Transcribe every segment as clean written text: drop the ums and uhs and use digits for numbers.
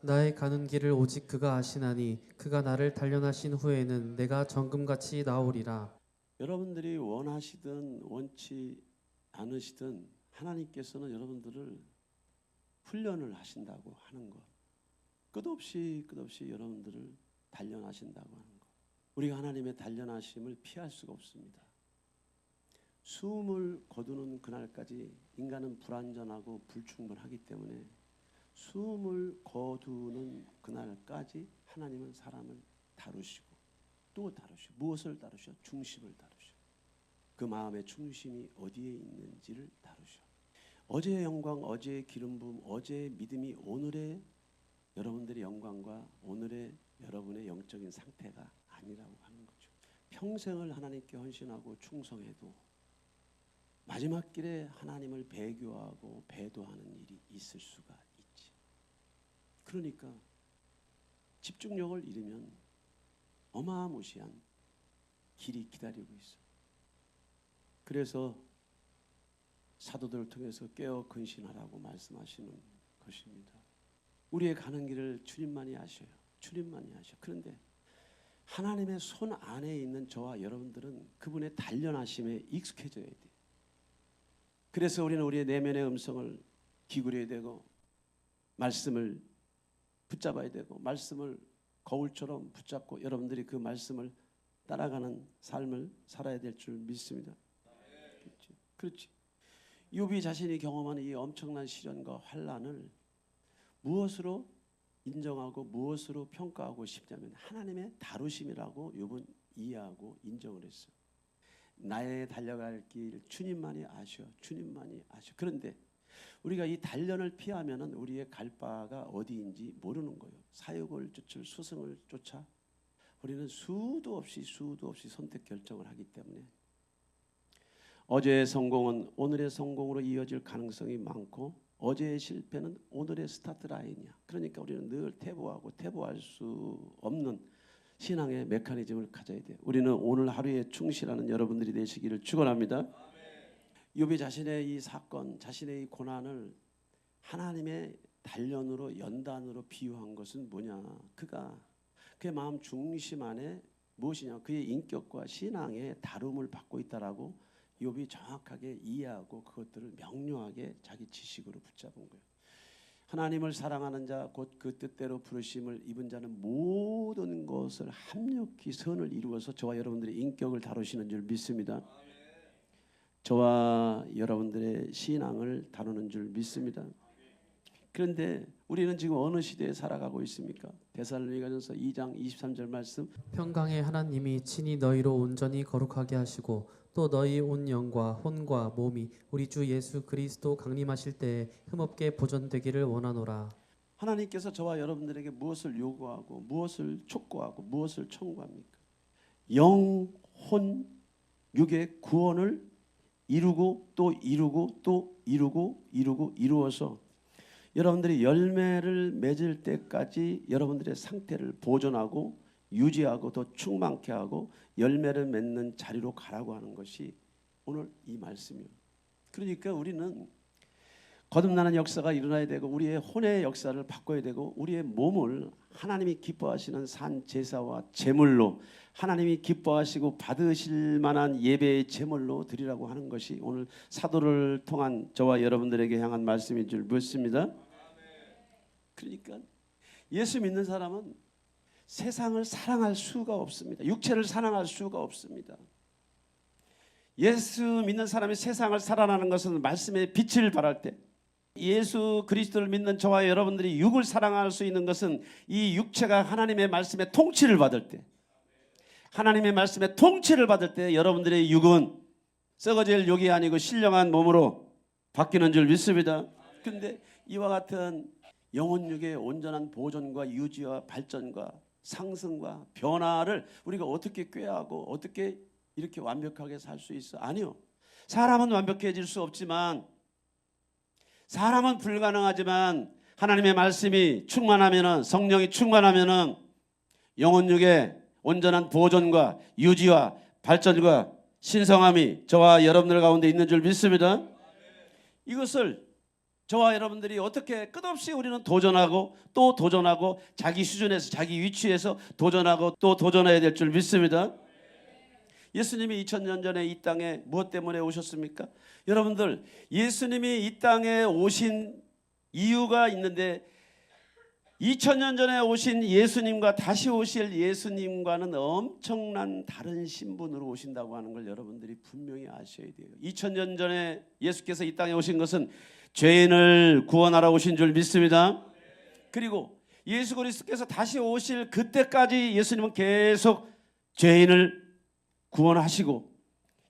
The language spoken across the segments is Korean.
나의 가는 길을 오직 그가 아시나니 그가 나를 단련하신 후에는 내가 정금같이 나오리라. 여러분들이 원하시든 원치 않으시든 하나님께서는 여러분들을 훈련을 하신다고 하는 것, 끝없이 여러분들을 단련하신다고 하는 것, 우리가 하나님의 단련하심을 피할 수가 없습니다. 숨을 거두는 그날까지 인간은 불완전하고 불충분하기 때문에 숨을 거두는 그날까지 하나님은 사람을 다루시고 또 다루시고, 무엇을 다루셔? 중심을 다루셔. 그 마음의 중심이 어디에 있는지를 다루셔. 어제의 영광, 어제의 기름 부음, 어제의 믿음이 오늘의 여러분들의 영광과 오늘의 여러분의 영적인 상태가 아니라고 하는 거죠. 평생을 하나님께 헌신하고 충성해도 마지막 길에 하나님을 배교하고 배도하는 일이 있을 수가 있지. 그러니까 집중력을 잃으면 어마무시한 길이 기다리고 있어. 그래서 사도들을 통해서 깨어 근신하라고 말씀하시는 것입니다. 우리의 가는 길을 주님만이 아셔요. 주님만이 아셔. 그런데 하나님의 손 안에 있는 저와 여러분들은 그분의 단련하심에 익숙해져야 돼. 그래서 우리는 우리의 내면의 음성을 기울여야 되고, 말씀을 붙잡아야 되고, 말씀을 거울처럼 붙잡고 여러분들이 그 말씀을 따라가는 삶을 살아야 될 줄 믿습니다. 그렇지. 욥이 자신이 경험하는 이 엄청난 시련과 환난을 무엇으로 인정하고 무엇으로 평가하고 싶냐면 하나님의 다루심이라고 욥은 이해하고 인정을 했어. 나의 달려갈 길 주님만이 아셔. 주님만이 아셔. 그런데 우리가 이 단련을 피하면은 우리의 갈 바가 어디인지 모르는 거예요. 사역을 쫓을 수승을 쫓아 우리는 수도 없이 선택 결정을 하기 때문에 어제의 성공은 오늘의 성공으로 이어질 가능성이 많고, 어제의 실패는 오늘의 스타트 라인이야. 그러니까 우리는 늘 퇴보할 수 없는 신앙의 메커니즘을 가져야 돼요. 우리는 오늘 하루에 충실하는 여러분들이 되시기를 축원합니다. 욥이 자신의 이 사건, 자신의 이 고난을 하나님의 단련으로, 연단으로 비유한 것은 뭐냐? 그의 마음 중심 안에 무엇이냐? 그의 인격과 신앙의 다룸을 받고 있다라고 욥이 정확하게 이해하고 그것들을 명료하게 자기 지식으로 붙잡은 거예요. 하나님을 사랑하는 자, 곧 그 뜻대로 부르심을 입은 자는 모든 것을 합력히 선을 이루어서 저와 여러분들의 인격을 다루시는 줄 믿습니다. 저와 여러분들의 신앙을 다루는 줄 믿습니다. 그런데 우리는 지금 어느 시대에 살아가고 있습니까? 데살로니가전서 2장 23절 말씀, 평강의 하나님이 친히 너희로 온전히 거룩하게 하시고 또 너희 온 영과 혼과 몸이 우리 주 예수 그리스도 강림하실 때에 흠없게 보존되기를 원하노라. 하나님께서 저와 여러분들에게 무엇을 요구하고 무엇을 촉구하고 무엇을 청구합니까? 영, 혼, 육의 구원을 이루고 또 이루고 또 이루어서 여러분들이 열매를 맺을 때까지 여러분들의 상태를 보존하고 유지하고 더 충만케 하고 열매를 맺는 자리로 가라고 하는 것이 오늘 이 말씀이에요. 그러니까 우리는 거듭나는 역사가 일어나야 되고, 우리의 혼의 역사를 바꿔야 되고, 우리의 몸을 하나님이 기뻐하시는 산 제사와 제물로, 하나님이 기뻐하시고 받으실 만한 예배의 제물로 드리라고 하는 것이 오늘 사도를 통한 저와 여러분들에게 향한 말씀인 줄 믿습니다. 그러니까 예수 믿는 사람은 세상을 사랑할 수가 없습니다. 육체를 사랑할 수가 없습니다. 예수 믿는 사람이 세상을 사랑하는 것은 말씀의 빛을 발할 때, 예수 그리스도를 믿는 저와 여러분들이 육을 사랑할 수 있는 것은 이 육체가 하나님의 말씀의 통치를 받을 때, 하나님의 말씀의 통치를 받을 때 여러분들의 육은 썩어질 육이 아니고 신령한 몸으로 바뀌는 줄 믿습니다. 그런데 이와 같은 영혼 육의 온전한 보존과 유지와 발전과 상승과 변화를 우리가 어떻게 꾀하고 어떻게 이렇게 완벽하게 살 수 있어? 아니요. 사람은 완벽해질 수 없지만, 사람은 불가능하지만 하나님의 말씀이 충만하면은, 성령이 충만하면은 영혼 육의 온전한 보존과 유지와 발전과 신성함이 저와 여러분들 가운데 있는 줄 믿습니다. 이것을 저와 여러분들이 어떻게 끝없이 우리는 도전하고 또 도전하고 자기 수준에서 자기 위치에서 도전하고 또 도전해야 될 줄 믿습니다. 예수님이 2000년 전에 이 땅에 무엇 때문에 오셨습니까? 여러분들, 예수님이 이 땅에 오신 이유가 있는데 2000년 전에 오신 예수님과 다시 오실 예수님과는 엄청난 다른 신분으로 오신다고 하는 걸 여러분들이 분명히 아셔야 돼요. 2000년 전에 예수께서 이 땅에 오신 것은 죄인을 구원하러 오신 줄 믿습니다. 그리고 예수 그리스도께서 다시 오실 그때까지 예수님은 계속 죄인을 구원하시고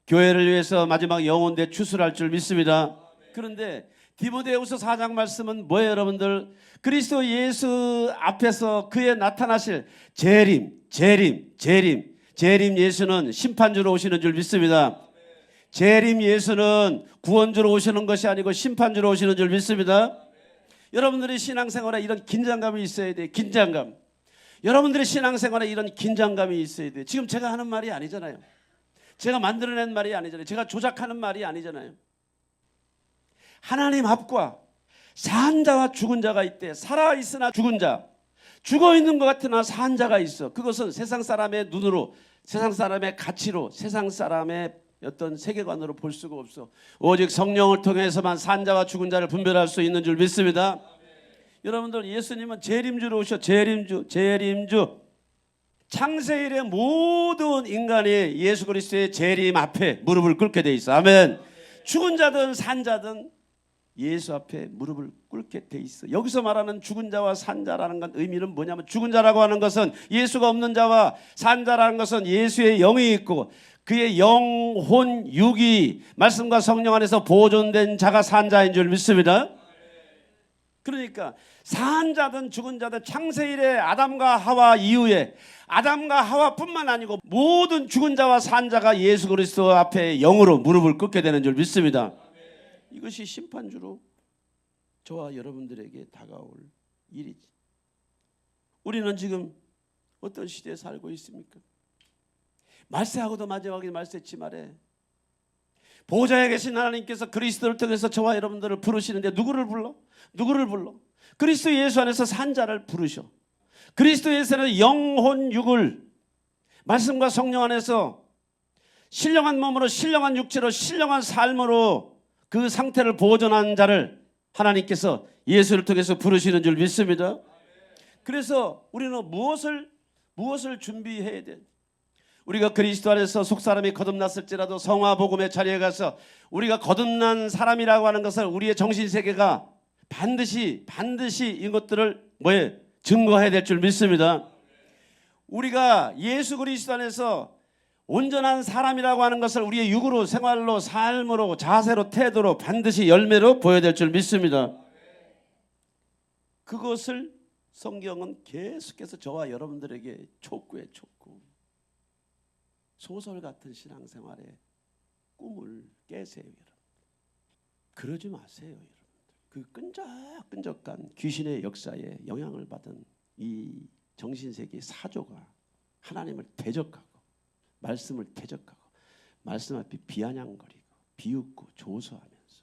교회를 위해서 마지막 영혼대 추수할 줄 믿습니다. 그런데 디모데후서 4장 말씀은 뭐예요, 여러분들? 그리스도 예수 앞에서 그의 나타나실 재림 예수는 심판주로 오시는 줄 믿습니다. 재림 예수는 구원주로 오시는 것이 아니고 심판주로 오시는 줄 믿습니다. 여러분들의 신앙생활에 이런 긴장감이 있어야 돼요. 긴장감. 여러분들의 신앙생활에 이런 긴장감이 있어야 돼요. 지금 제가 하는 말이 아니잖아요. 제가 만들어낸 말이 아니잖아요. 제가 조작하는 말이 아니잖아요. 하나님 앞과 산 자와 죽은 자가 있대. 살아있으나 죽은 자, 죽어있는 것 같으나 산 자가 있어. 그것은 세상 사람의 눈으로, 세상 사람의 가치로, 세상 사람의 어떤 세계관으로 볼 수가 없어. 오직 성령을 통해서만 산 자와 죽은 자를 분별할 수 있는 줄 믿습니다. 여러분들, 예수님은 재림주로 오셔. 재림주. 창세일의 모든 인간이 예수 그리스도의 재림 앞에 무릎을 꿇게 돼 있어. 아멘. 죽은 자든 산 자든 예수 앞에 무릎을 꿇게 돼 있어. 여기서 말하는 죽은 자와 산 자라는 건 의미는 뭐냐면, 죽은 자라고 하는 것은 예수가 없는 자와 산 자라는 것은 예수의 영이 있고 그의 영혼 육이 말씀과 성령 안에서 보존된 자가 산 자인 줄 믿습니다. 그러니까 산 자든 죽은 자든 창세일에 아담과 하와 이후에 아담과 하와뿐만 아니고 모든 죽은 자와 산 자가 예수 그리스도 앞에 영으로 무릎을 꿇게 되는 줄 믿습니다. 이것이 심판주로 저와 여러분들에게 다가올 일이지. 우리는 지금 어떤 시대에 살고 있습니까? 말세하고도 마지막에 말세치 말에 보좌에 계신 하나님께서 그리스도를 통해서 저와 여러분들을 부르시는데 누구를 불러? 그리스도 예수 안에서 산 자를 부르셔. 그리스도 예수는 영혼 육을 말씀과 성령 안에서 신령한 몸으로, 신령한 육체로, 신령한 삶으로 그 상태를 보존한 자를 하나님께서 예수를 통해서 부르시는 줄 믿습니다. 그래서 우리는 무엇을 준비해야 돼? 우리가 그리스도 안에서 속사람이 거듭났을지라도 성화복음의 자리에 가서 우리가 거듭난 사람이라고 하는 것을 우리의 정신세계가 반드시 이것들을 증거해야 될 줄 믿습니다. 우리가 예수 그리스도 안에서 온전한 사람이라고 하는 것을 우리의 육으로, 생활로, 삶으로, 자세로, 태도로 반드시 열매로 보여야 될 줄 믿습니다. 그것을 성경은 계속해서 저와 여러분들에게 촉구해. 소설 같은 신앙생활의 꿈을 깨세요, 여러분. 그러지 마세요, 여러분. 그 끈적끈적한 귀신의 역사에 영향을 받은 이 정신세계 사조가 하나님을 대적하고 말씀을 대적하고 말씀 앞에 비아냥거리고 비웃고 조소하면서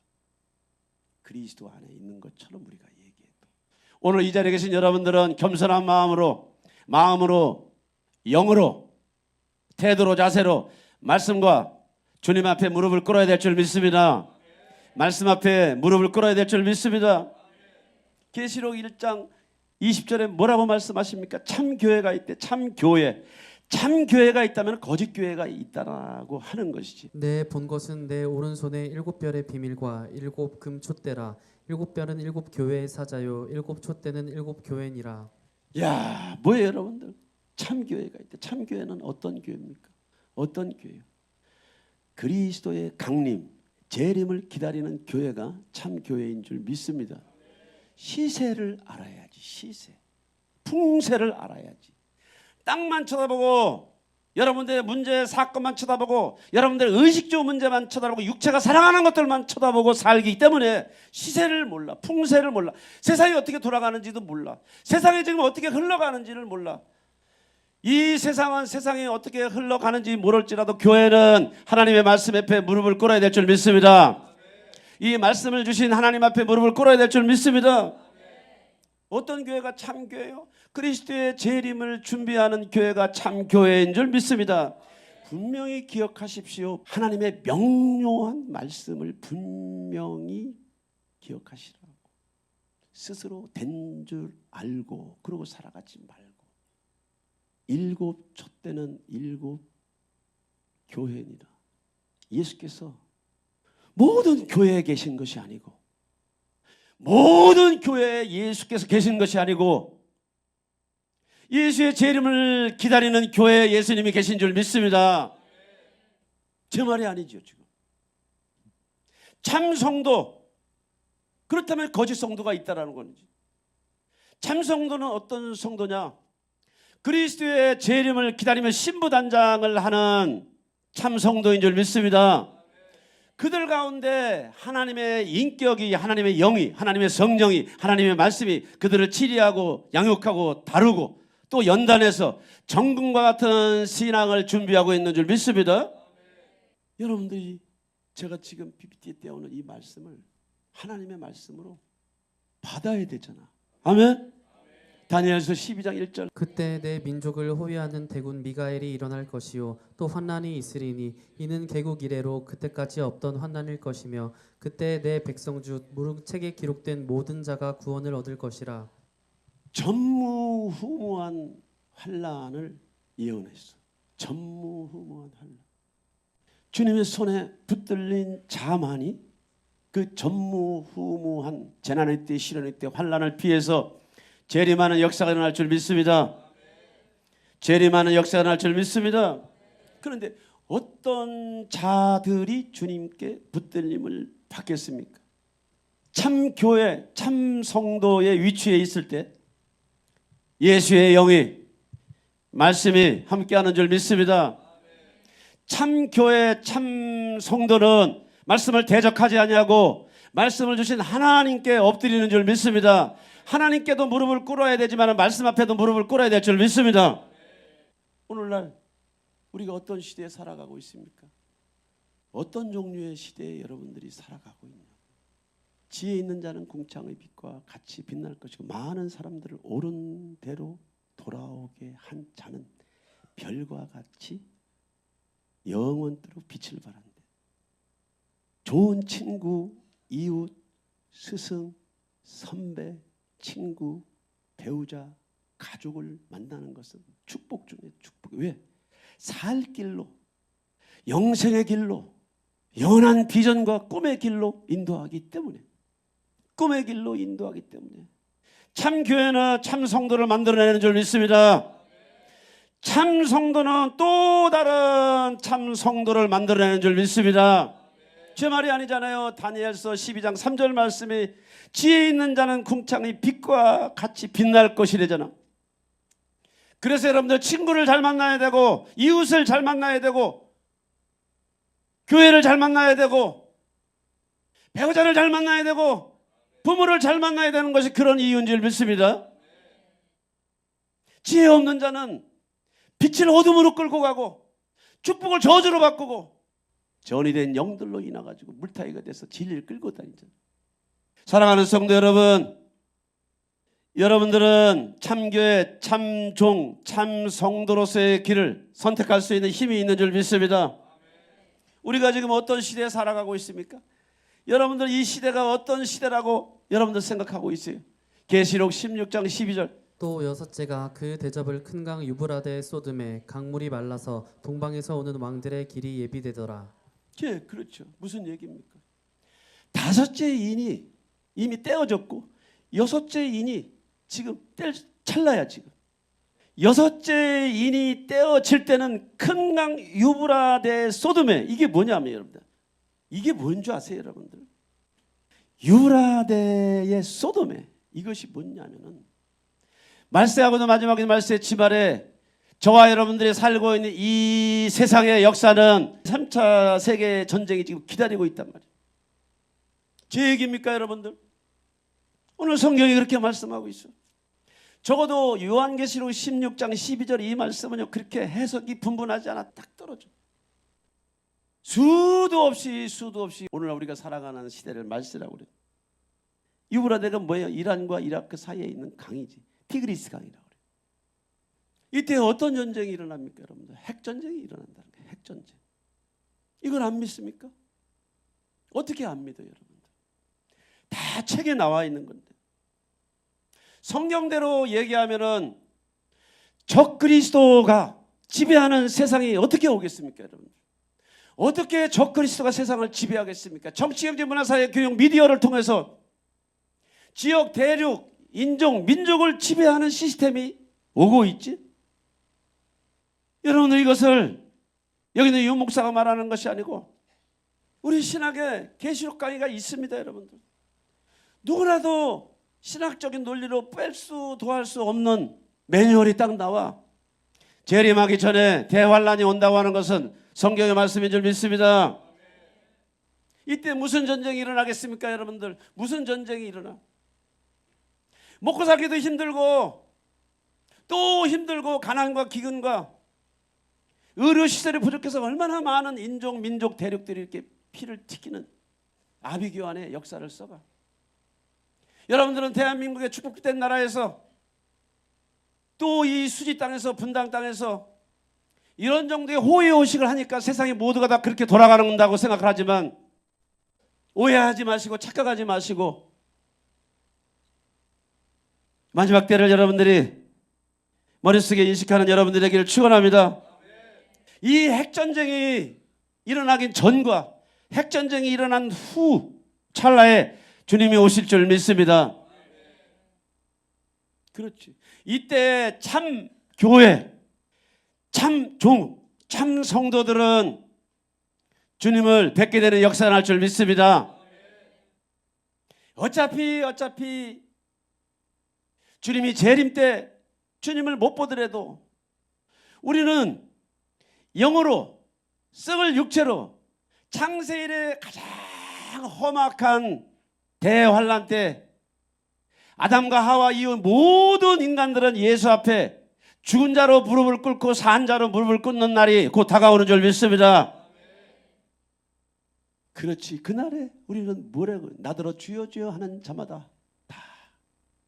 그리스도 안에 있는 것처럼 우리가 얘기해도, 오늘 이 자리에 계신 여러분들은 겸손한 마음으로 영으로 태도로 자세로 말씀과 주님 앞에 무릎을 꿇어야 될 줄 믿습니다. 말씀 앞에 무릎을 꿇어야 될 줄 믿습니다. 계시록 1장 20절에 뭐라고 말씀하십니까? 참교회가 있대. 참교회가 있다면 거짓교회가 있다라고 하는 것이지. 내 본 것은 내 오른손에 7별의 비밀과 7 금촛대라. 7별은 7 교회의 사자요 7 촛대는 7 교회니라. 야, 뭐예요, 여러분들? 참교회가 있대. 참교회는 어떤 교회입니까? 어떤 교회요? 그리스도의 강림, 재림을 기다리는 교회가 참교회인 줄 믿습니다. 시세를 알아야지. 시세, 풍세를 알아야지. 땅만 쳐다보고 여러분들의 문제 사건만 쳐다보고 여러분들의 의식주 문제만 쳐다보고 육체가 사랑하는 것들만 쳐다보고 살기 때문에 시세를 몰라, 풍세를 몰라, 세상이 어떻게 돌아가는지도 몰라, 세상이 지금 어떻게 흘러가는지를 몰라. 이 세상은 세상이 어떻게 흘러가는지 모를지라도 교회는 하나님의 말씀 앞에 무릎을 꿇어야 될 줄 믿습니다. 이 말씀을 주신 하나님 앞에 무릎을 꿇어야 될 줄 믿습니다. 어떤 교회가 참 교회요? 그리스도의 재림을 준비하는 교회가 참 교회인 줄 믿습니다. 분명히 기억하십시오. 하나님의 명료한 말씀을 분명히 기억하시라고. 스스로 된 줄 알고 그러고 살아가지 말고. 일곱 촛대는 일곱 교회니라. 예수께서 모든 교회에 계신 것이 아니고 모든 교회에 예수께서 계신 것이 아니고 예수의 재림을 기다리는 교회에 예수님이 계신 줄 믿습니다. 제 말이 아니죠. 지금 참 성도, 그렇다면 거짓 성도가 있다라는 건지. 참 성도는 어떤 성도냐? 그리스도의 재림을 기다리며 신부단장을 하는 참 성도인 줄 믿습니다. 그들 가운데 하나님의 인격이, 하나님의 영이, 하나님의 성령이, 하나님의 말씀이 그들을 치리하고 양육하고 다루고 또 연단해서 정금과 같은 신앙을 준비하고 있는 줄 믿습니다. 여러분들이 제가 지금 PPT에 떼어오는 이 말씀을 하나님의 말씀으로 받아야 되잖아. 아멘. 다니엘서 12장 1절. 그때 내 민족을 호위하는 대군 미가엘이 일어날 것이요 또 환난이 있으리니 이는 개국 이래로 그때까지 없던 환난일 것이며 그때 내 백성 중 무릇책에 기록된 모든 자가 구원을 얻을 것이라. 전무후무한 환난을 예언했어. 전무후무한 환난. 주님의 손에 붙들린 자만이 그 전무후무한 재난의 때, 시련의 때, 환난을 피해서 재림하는 역사가 일어날 줄 믿습니다. 재림하는 역사가 일어날 줄 믿습니다. 그런데 어떤 자들이 주님께 붙들림을 받겠습니까? 참 교회, 참 성도의 위치에 있을 때 예수의 영이, 말씀이 함께하는 줄 믿습니다. 참 교회, 참 성도는 말씀을 대적하지 아니하고 말씀을 주신 하나님께 엎드리는 줄 믿습니다. 하나님께도 무릎을 꿇어야 되지만 말씀 앞에도 무릎을 꿇어야 될 줄 믿습니다. 오늘날 우리가 어떤 시대에 살아가고 있습니까? 어떤 종류의 시대에 여러분들이 살아가고 있냐? 지혜 있는 자는 궁창의 빛과 같이 빛날 것이고 많은 사람들을 옳은 대로 돌아오게 한 자는 별과 같이 영원토록 빛을 발한대. 좋은 친구, 이웃, 스승, 선배, 친구, 배우자, 가족을 만나는 것은 축복 중에 축복. 왜? 살 길로, 영생의 길로, 영원한 비전과 꿈의 길로 인도하기 때문에, 꿈의 길로 인도하기 때문에 참 교회는 참 성도를 만들어내는 줄 믿습니다. 참 성도는 또 다른 참 성도를 만들어내는 줄 믿습니다. 제 말이 아니잖아요. 다니엘서 12장 3절 말씀이 지혜 있는 자는 궁창의 빛과 같이 빛날 것이래잖아. 그래서 여러분들 친구를 잘 만나야 되고 이웃을 잘 만나야 되고 교회를 잘 만나야 되고 배우자를 잘 만나야 되고 부모를 잘 만나야 되는 것이 그런 이유인 줄 믿습니다. 지혜 없는 자는 빛을 어둠으로 끌고 가고 축복을 저주로 바꾸고 전이 된 영들로 인해가지고 물타기가 돼서 진리를 끌고 다니잖아요. 사랑하는 성도 여러분, 여러분들은 참교회, 참종, 참성도로서의 길을 선택할 수 있는 힘이 있는 줄 믿습니다. 우리가 지금 어떤 시대에 살아가고 있습니까? 여러분들 이 시대가 어떤 시대라고 여러분들 생각하고 있어요? 계시록 16장 12절. 또 여섯째가 그 대접을 큰 강 유브라데에 쏟음에 강물이 말라서 동방에서 오는 왕들의 길이 예비되더라. 예, 그렇죠. 무슨 얘기입니까? 다섯째 인이 이미 떼어졌고 여섯째 인이 지금 뗄 찰나야. 지금 여섯째 인이 떼어질 때는 큰 강 유브라데 소돔에, 이게 뭐냐면 여러분들, 이게 뭔 줄 아세요? 여러분들, 유브라데의 소돔에 이것이 뭐냐면은 말세하고도 마지막에 말세 지말에 저와 여러분들이 살고 있는 이 세상의 역사는 3차 세계 전쟁이 지금 기다리고 있단 말이에요. 제 얘기입니까 여러분들? 오늘 성경이 그렇게 말씀하고 있어요. 적어도 요한계시록 16장 12절 이 말씀은요, 그렇게 해석이 분분하지 않아 딱 떨어져. 수도 없이 오늘날 우리가 살아가는 시대를 말세라고 그래요. 유브라데가 뭐예요? 이란과 이라크 사이에 있는 강이지. 티그리스 강이라고 그래요. 이때 어떤 전쟁이 일어납니까, 여러분들? 핵전쟁이 일어난다는 거예요. 핵전쟁. 이걸 안 믿습니까? 어떻게 안 믿어요, 여러분들? 다 책에 나와 있는 건데. 성경대로 얘기하면은 적그리스도가 지배하는 세상이 어떻게 오겠습니까, 여러분? 어떻게 적그리스도가 세상을 지배하겠습니까? 정치, 경제, 문화, 사회, 교육, 미디어를 통해서 지역, 대륙, 인종, 민족을 지배하는 시스템이 오고 있지? 여러분들 이것을 여기는 유 목사가 말하는 것이 아니고 우리 신학에 계시록 강의가 있습니다, 여러분들. 누구라도 신학적인 논리로 뺄 수 더할 수 없는 매뉴얼이 딱 나와. 재림하기 전에 대환란이 온다고 하는 것은 성경의 말씀인 줄 믿습니다. 이때 무슨 전쟁이 일어나겠습니까, 여러분들? 무슨 전쟁이 일어나? 먹고 살기도 힘들고 또 힘들고 가난과 기근과 의료시설이 부족해서 얼마나 많은 인종, 민족, 대륙들이 이렇게 피를 튀기는 아비규환의 역사를 써가. 여러분들은 대한민국의 축복된 나라에서 또 이 수지 땅에서 분당 땅에서 이런 정도의 호의 호식을 하니까 세상의 모두가 다 그렇게 돌아가는다고 생각하지만 오해하지 마시고 착각하지 마시고 마지막 때를 여러분들이 머릿속에 인식하는 여러분들에게를 축원합니다. 이 핵전쟁이 일어나긴 전과 핵전쟁이 일어난 후 찰나에 주님이 오실 줄 믿습니다. 그렇지. 이때 참 교회, 참 종, 참 성도들은 주님을 뵙게 되는 역사가 날 줄 믿습니다. 어차피 주님이 재림 때 주님을 못 보더라도 우리는 영으로 썩을 육체로 창세일의 가장 험악한 대환란 때 아담과 하와 이후 모든 인간들은 예수 앞에 죽은 자로 무릎을 꿇고 산 자로 무릎을 꿇는 날이 곧 다가오는 줄 믿습니다. 그렇지. 그날에 우리는 뭐라고 나더러 주여 주여 하는 자마다 다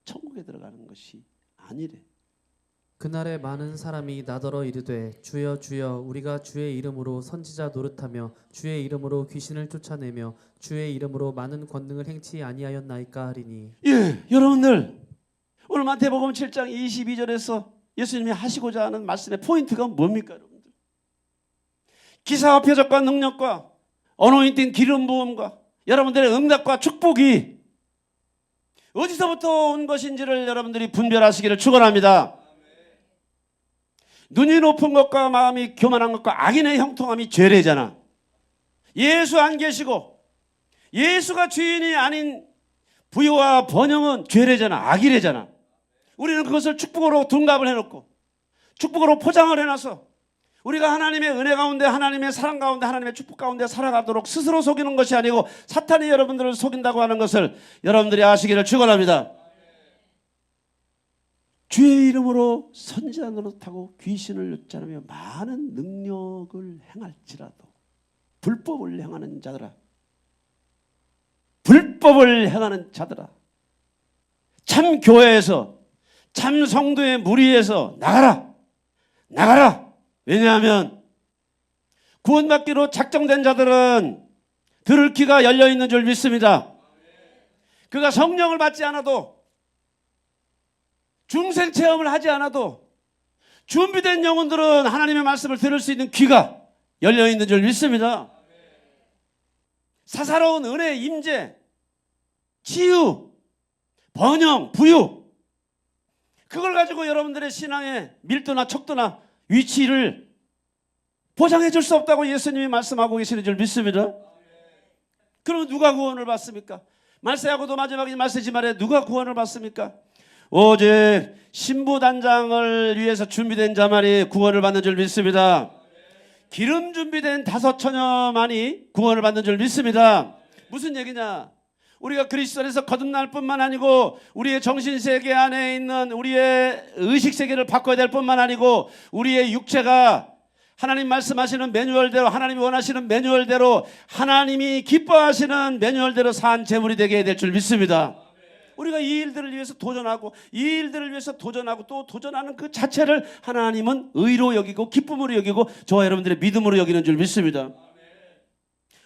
천국에 들어가는 것이 아니래. 그날에 많은 사람이 나더러 이르되 주여 주여 우리가 주의 이름으로 선지자 노릇하며 주의 이름으로 귀신을 쫓아내며 주의 이름으로 많은 권능을 행치 아니하였나이까 하리니. 예, 여러분들 오늘 마태복음 7장 22절에서 예수님이 하시고자 하는 말씀의 포인트가 뭡니까, 여러분들? 기사와 표적과 능력과 어노인팅 기름 부음과 여러분들의 응답과 축복이 어디서부터 온 것인지를 여러분들이 분별하시기를 축원합니다. 눈이 높은 것과 마음이 교만한 것과 악인의 형통함이 죄래잖아. 예수 안 계시고 예수가 주인이 아닌 부유와 번영은 죄래잖아. 악이래잖아. 우리는 그것을 축복으로 둔갑을 해놓고 축복으로 포장을 해놔서 우리가 하나님의 은혜 가운데 하나님의 사랑 가운데 하나님의 축복 가운데 살아가도록 스스로 속이는 것이 아니고 사탄이 여러분들을 속인다고 하는 것을 여러분들이 아시기를 축원합니다. 주의 이름으로 선지자 노릇하고 귀신을 쫓아내며 많은 능력을 행할지라도 불법을 행하는 자들아, 불법을 행하는 자들아, 참 교회에서 참 성도의 무리에서 나가라. 왜냐하면 구원받기로 작정된 자들은 들을 귀가 열려있는 줄 믿습니다. 그가 성령을 받지 않아도 중생 체험을 하지 않아도 준비된 영혼들은 하나님의 말씀을 들을 수 있는 귀가 열려있는 줄 믿습니다. 사사로운 은혜, 임재, 치유, 번영, 부유, 그걸 가지고 여러분들의 신앙의 밀도나 척도나 위치를 보장해 줄 수 없다고 예수님이 말씀하고 계시는 줄 믿습니다. 그럼 누가 구원을 받습니까? 말세하고도 마지막에 말세지 말에 누가 구원을 받습니까? 오직 신부단장을 위해서 준비된 자만이 구원을 받는 줄 믿습니다. 기름 준비된 5처녀만이 구원을 받는 줄 믿습니다. 무슨 얘기냐? 우리가 그리스도 안에서 거듭날 뿐만 아니고 우리의 정신세계 안에 있는 우리의 의식세계를 바꿔야 될 뿐만 아니고 우리의 육체가 하나님 말씀하시는 매뉴얼대로, 하나님이 원하시는 매뉴얼대로, 하나님이 기뻐하시는 매뉴얼대로 산 재물이 되게 될 줄 믿습니다. 우리가 이 일들을 위해서 도전하고, 이 일들을 위해서 도전하고 또 도전하는 그 자체를 하나님은 의로 여기고 기쁨으로 여기고 저와 여러분들의 믿음으로 여기는 줄 믿습니다.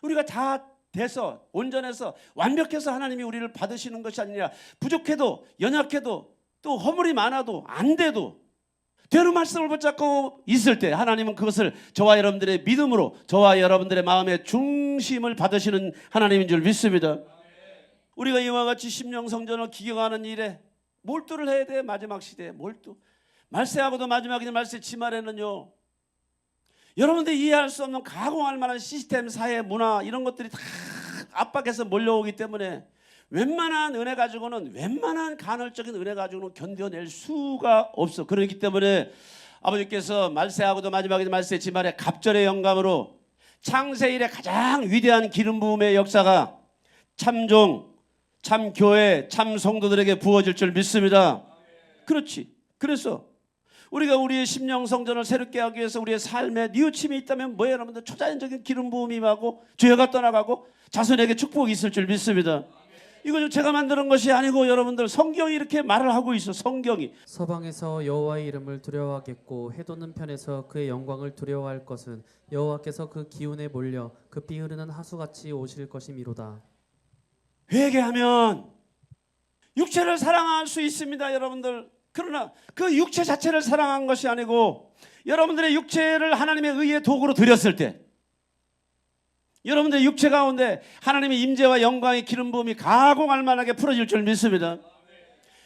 우리가 다 돼서 온전해서 완벽해서 하나님이 우리를 받으시는 것이 아니라, 부족해도 연약해도 또 허물이 많아도 안 돼도 되는 말씀을 붙잡고 있을 때 하나님은 그것을 저와 여러분들의 믿음으로, 저와 여러분들의 마음의 중심을 받으시는 하나님인 줄 믿습니다. 우리가 이와 같이 심령 성전을 기경하는 일에 몰두를 해야 돼. 마지막 시대에 몰두. 말세하고도 마지막에 말세 치말에는요, 여러분들이 이해할 수 없는 가공할 만한 시스템, 사회, 문화 이런 것들이 다 압박해서 몰려오기 때문에 웬만한 은혜 가지고는, 웬만한 간헐적인 은혜 가지고는 견뎌낼 수가 없어. 그렇기 때문에 아버지께서 말세하고도 마지막에 말세 치말에 갑절의 영감으로 창세 이래 가장 위대한 기름 부음의 역사가 참종, 참 교회, 참 성도들에게 부어질 줄 믿습니다. 그렇지. 그래서 우리가 우리의 심령 성전을 새롭게 하기 위해서 우리의 삶에 뉘우침이 있다면 뭐예요, 여러분들? 초자연적인 기름 부음이 임하고 죄가 떠나가고 자손에게 축복이 있을 줄 믿습니다. 이거 좀 제가 만드는 것이 아니고 여러분들, 성경이 이렇게 말을 하고 있어. 성경이. 서방에서 여호와의 이름을 두려워하겠고 해돋는 편에서 그의 영광을 두려워할 것은 여호와께서 그 기운에 몰려 급히 흐르는 하수같이 오실 것이미로다. 회개하면 육체를 사랑할 수 있습니다, 여러분들. 그러나 그 육체 자체를 사랑한 것이 아니고 여러분들의 육체를 하나님의 의의 도구로 드렸을 때, 여러분들의 육체 가운데 하나님의 임재와 영광의 기름 부음이 가공할 만하게 풀어질 줄 믿습니다.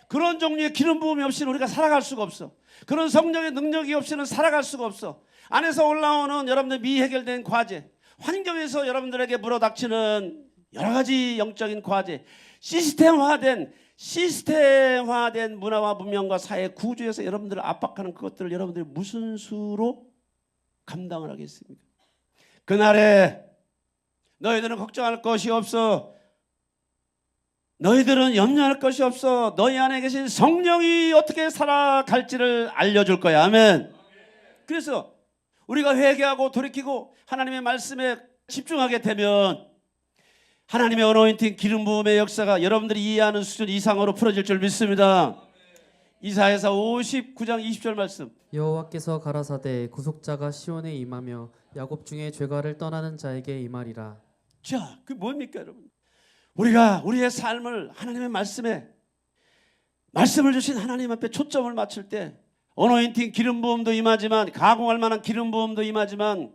그런 종류의 기름 부음이 없이는 우리가 살아갈 수가 없어. 그런 성령의 능력이 없이는 살아갈 수가 없어. 안에서 올라오는 여러분들 미해결된 과제, 환경에서 여러분들에게 물어닥치는 여러 가지 영적인 과제, 시스템화된 문화와 문명과 사회 구조에서 여러분들을 압박하는 그것들을 여러분들이 무슨 수로 감당을 하겠습니까? 그날에 너희들은 걱정할 것이 없어. 너희들은 염려할 것이 없어. 너희 안에 계신 성령이 어떻게 살아갈지를 알려줄 거야. 아멘. 그래서 우리가 회개하고 돌이키고 하나님의 말씀에 집중하게 되면 하나님의 어노인팅 기름 부음의 역사가 여러분들이 이해하는 수준 이상으로 풀어질 줄 믿습니다. 이사야서 59장 20절 말씀. 여호와께서 가라사대 구속자가 시온에 임하며 야곱 중에 죄가를 떠나는 자에게 임하리라. 자, 그 뭡니까 여러분? 우리가 우리의 삶을 하나님의 말씀에, 말씀을 주신 하나님 앞에 초점을 맞출 때 어노인팅 기름 부음도 임하지만, 가공할 만한 기름 부음도 임하지만,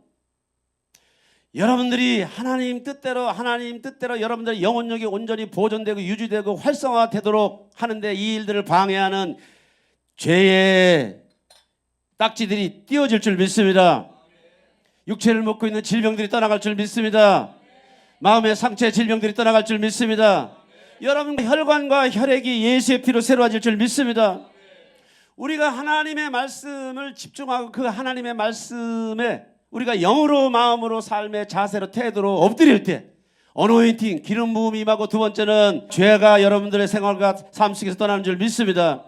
여러분들이 하나님 뜻대로 여러분들의 영혼력이 온전히 보존되고 유지되고 활성화되도록 하는데 이 일들을 방해하는 죄의 딱지들이 띄어질 줄 믿습니다. 육체를 먹고 있는 질병들이 떠나갈 줄 믿습니다. 마음의 상처의 질병들이 떠나갈 줄 믿습니다. 여러분 혈관과 혈액이 예수의 피로 새로워질 줄 믿습니다. 우리가 하나님의 말씀을 집중하고 그 하나님의 말씀에 우리가 영으로 마음으로 삶의 자세로 태도로 엎드릴 때 어노인팅 기름 부음이 임하고, 두 번째는 죄가 여러분들의 생활과 삶 속에서 떠나는 줄 믿습니다.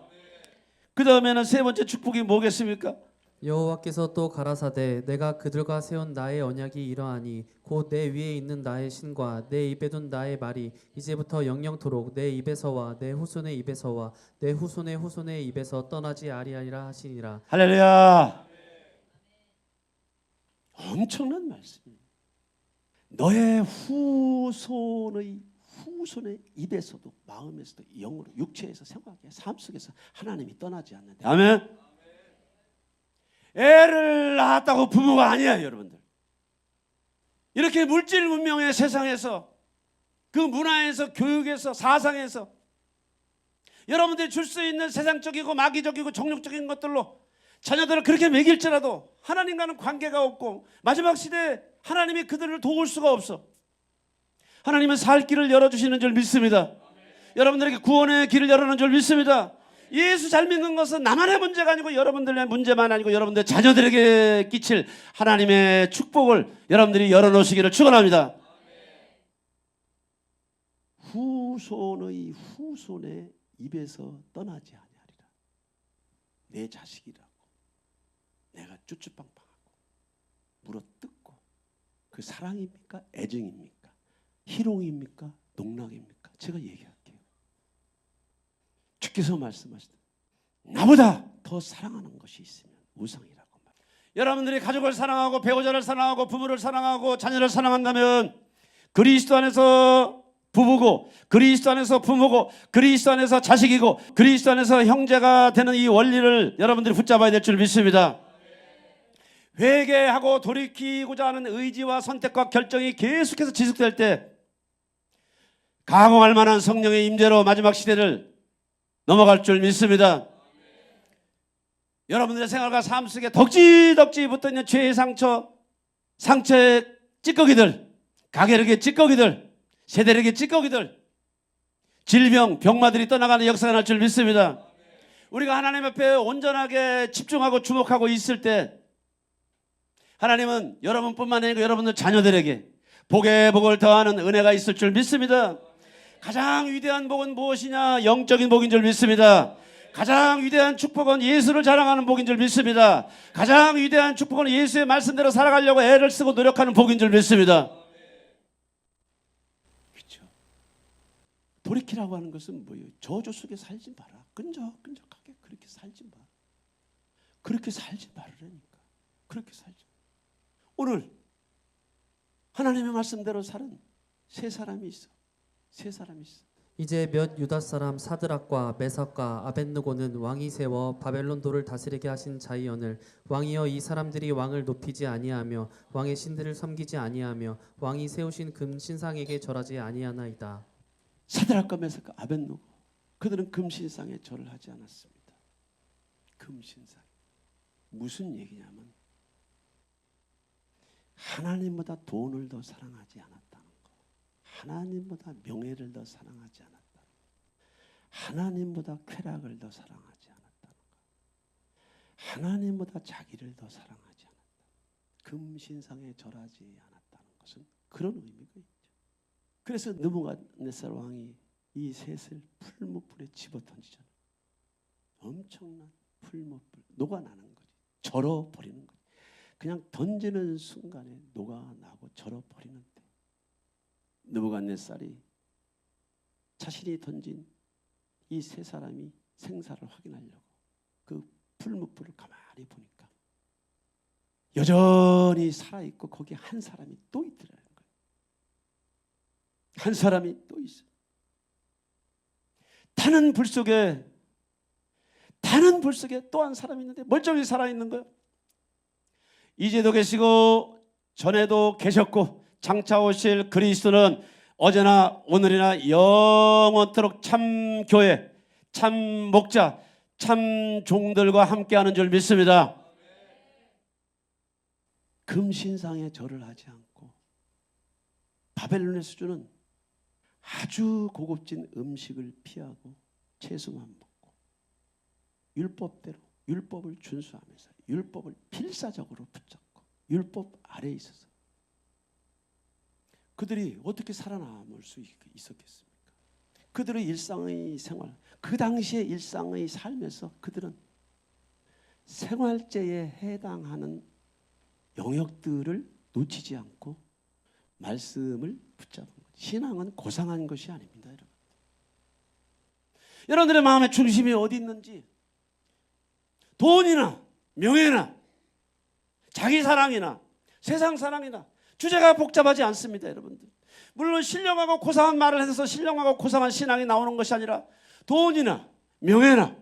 그 다음에는 세 번째 축복이 뭐겠습니까? 여호와께서 또 가라사대 내가 그들과 세운 나의 언약이 이러하니 곧 내 위에 있는 나의 신과 내 입에 둔 나의 말이 이제부터 영영토록 내 입에서와 내 후손의 입에서와 내 후손의 후손의 입에서 떠나지 아니하리라 하시니라. 할렐루야. 엄청난 말씀이에요. 너의 후손의 입에서도, 마음에서도, 영으로, 육체에서, 생각에, 삶 속에서 하나님이 떠나지 않는다. 아멘. 애를 낳았다고 부모가 아니야, 여러분들. 이렇게 물질 문명의 세상에서, 그 문화에서, 교육에서, 사상에서 여러분들이 줄 수 있는 세상적이고 마귀적이고 정욕적인 것들로 자녀들을 그렇게 먹일지라도 하나님과는 관계가 없고 마지막 시대에 하나님이 그들을 도울 수가 없어. 하나님은 살 길을 열어주시는 줄 믿습니다. 여러분들에게 구원의 길을 열어놓은 줄 믿습니다. 예수 잘 믿는 것은 나만의 문제가 아니고 여러분들의 문제만 아니고 여러분들 자녀들에게 끼칠 하나님의 축복을 여러분들이 열어놓으시기를 축원합니다. 후손의 입에서 떠나지 아니하리라. 내 자식이라고 내가 쭈쭈빵빵하고 물어뜯고 그 사랑입니까? 애정입니까? 희롱입니까? 농락입니까? 제가 얘기할게요. 주께서 말씀하시되 나보다 더 사랑하는 것이 있으면 우상이라고 말해요. 여러분들이 가족을 사랑하고 배우자를 사랑하고 부모를 사랑하고 자녀를 사랑한다면 그리스도 안에서 부부고 그리스도 안에서 부모고 그리스도 안에서 자식이고 그리스도 안에서 형제가 되는 이 원리를 여러분들이 붙잡아야 될 줄 믿습니다. 회개하고 돌이키고자 하는 의지와 선택과 결정이 계속해서 지속될 때 가공할 만한 성령의 임재로 마지막 시대를 넘어갈 줄 믿습니다. 여러분들의 생활과 삶 속에 덕지덕지 붙어있는 죄의 상처의 찌꺼기들, 가게력의 찌꺼기들, 세대력의 찌꺼기들, 질병, 병마들이 떠나가는 역사가 날 줄 믿습니다. 우리가 하나님 앞에 온전하게 집중하고 주목하고 있을 때 하나님은 여러분뿐만 아니라 여러분들 자녀들에게 복에 복을 더하는 은혜가 있을 줄 믿습니다. 가장 위대한 복은 무엇이냐? 영적인 복인 줄 믿습니다. 가장 위대한 축복은 예수를 자랑하는 복인 줄 믿습니다. 가장 위대한 축복은 예수의 말씀대로 살아가려고 애를 쓰고 노력하는 복인 줄 믿습니다. 그렇죠? 돌이키라고 하는 것은 뭐예요? 저주 속에 살지 마라. 끈적끈적하게 그렇게 살지 마. 그렇게 살지 말으라니까. 그렇게 살지. 오늘 하나님의 말씀대로 사는 세 사람이 있어. 세 사람이 있어. 이제 몇 유다 사람 사드락과 메삭과 아벳느고는 왕이 세워 바벨론 도를 다스리게 하신 자이언을 왕이여 이 사람들이 왕을 높이지 아니하며 왕의 신들을 섬기지 아니하며 왕이 세우신 금 신상에게 절하지 아니하나이다. 사드락과 메삭과 아벳느고 그들은 금 신상에 절을 하지 않았습니다. 금 신상 무슨 얘기냐면 하나님보다 돈을 더 사랑하지 않았다는 거. 하나님보다 명예를 더 사랑하지 않았다는 거. 하나님보다 쾌락을 더 사랑하지 않았다는 거. 하나님보다 자기를 더 사랑하지 않았다. 금신상에 절하지 않았다는 것은 그런 의미가 있죠. 그래서 느부갓네살 왕이 이 셋을 풀무불에 집어던지잖아요. 엄청난 풀무불 녹아나는 거지. 절어버리는 거지. 그냥 던지는 순간에 녹아나고 절어버리는데 느부갓네살이 자신이 던진 이 세 사람이 생사를 확인하려고 그 풀무불을 가만히 보니까 여전히 살아있고 거기에 한 사람이 또 있더라는 거예요. 한 사람이 또 있어. 타는 불 속에 또 한 사람이 있는데 멀쩡히 살아있는 거예요. 이제도 계시고 전에도 계셨고 장차 오실 그리스도는 어제나 오늘이나 영원토록 참 교회, 참 목자, 참 종들과 함께하는 줄 믿습니다. 금신상에 절을 하지 않고 바벨론에서 주는 아주 고급진 음식을 피하고 채소만 먹고 율법대로 율법을 준수하면서 율법을 필사적으로 붙잡고 율법 아래에 있어서 그들이 어떻게 살아남을 수 있었겠습니까? 그들의 일상의 생활, 그 당시의 일상의 삶에서 그들은 생활제에 해당하는 영역들을 놓치지 않고 말씀을 붙잡은 거예요. 신앙은 고상한 것이 아닙니다, 여러분. 여러분들의 마음의 중심이 어디 있는지 돈이나 명예나 자기 사랑이나 세상 사랑이나 주제가 복잡하지 않습니다, 여러분들. 물론 신령하고 고상한 말을 해서 신령하고 고상한 신앙이 나오는 것이 아니라 돈이나 명예나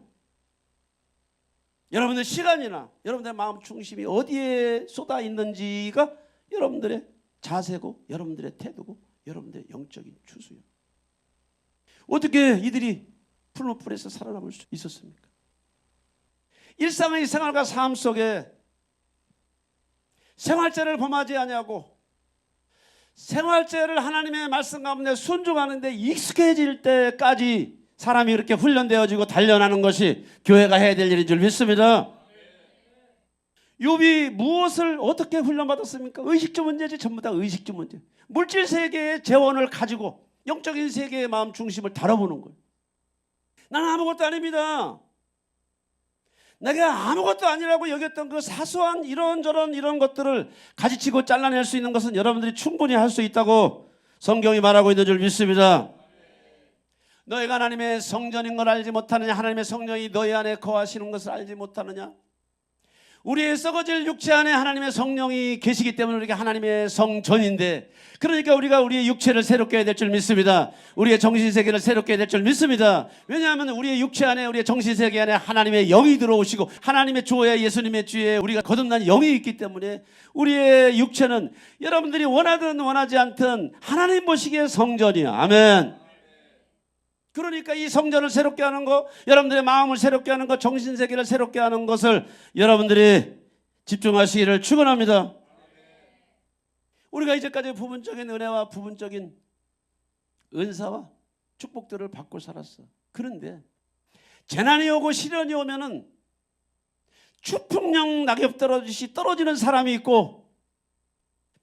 여러분들 시간이나 여러분들의 마음 중심이 어디에 쏟아 있는지가 여러분들의 자세고 여러분들의 태도고 여러분들의 영적인 추수요. 어떻게 이들이 풀무불에서 살아남을 수 있었습니까? 일상의 생활과 삶 속에 생활제를 범하지 아니하고 생활제를 하나님의 말씀 가운데 순종하는데 익숙해질 때까지 사람이 이렇게 훈련되어지고 단련하는 것이 교회가 해야 될 일인 줄 믿습니다. 욥이 무엇을 어떻게 훈련받았습니까? 의식주 문제지. 전부 다 의식주 문제. 물질 세계의 재원을 가지고 영적인 세계의 마음 중심을 다뤄보는 거예요. 나는 아무것도 아닙니다. 내가 아무것도 아니라고 여겼던 그 사소한 이런저런 이런 것들을 가지치고 잘라낼 수 있는 것은 여러분들이 충분히 할 수 있다고 성경이 말하고 있는 줄 믿습니다. 너희가 하나님의 성전인 걸 알지 못하느냐? 하나님의 성령이 너희 안에 거하시는 것을 알지 못하느냐? 우리의 썩어질 육체 안에 하나님의 성령이 계시기 때문에 우리가 하나님의 성전인데, 그러니까 우리가 우리의 육체를 새롭게 해야 될 줄 믿습니다. 우리의 정신세계를 새롭게 해야 될 줄 믿습니다. 왜냐하면 우리의 육체 안에, 우리의 정신세계 안에 하나님의 영이 들어오시고 하나님의 주에, 예수님의 주에 우리가 거듭난 영이 있기 때문에 우리의 육체는 여러분들이 원하든 원하지 않든 하나님 보시기에 성전이야. 아멘. 그러니까 이 성전을 새롭게 하는 것, 여러분들의 마음을 새롭게 하는 것, 정신세계를 새롭게 하는 것을 여러분들이 집중하시기를 축원합니다. 우리가 이제까지 부분적인 은혜와 부분적인 은사와 축복들을 받고 살았어. 그런데 재난이 오고 시련이 오면은 추풍령 낙엽 떨어지듯이 떨어지는 사람이 있고,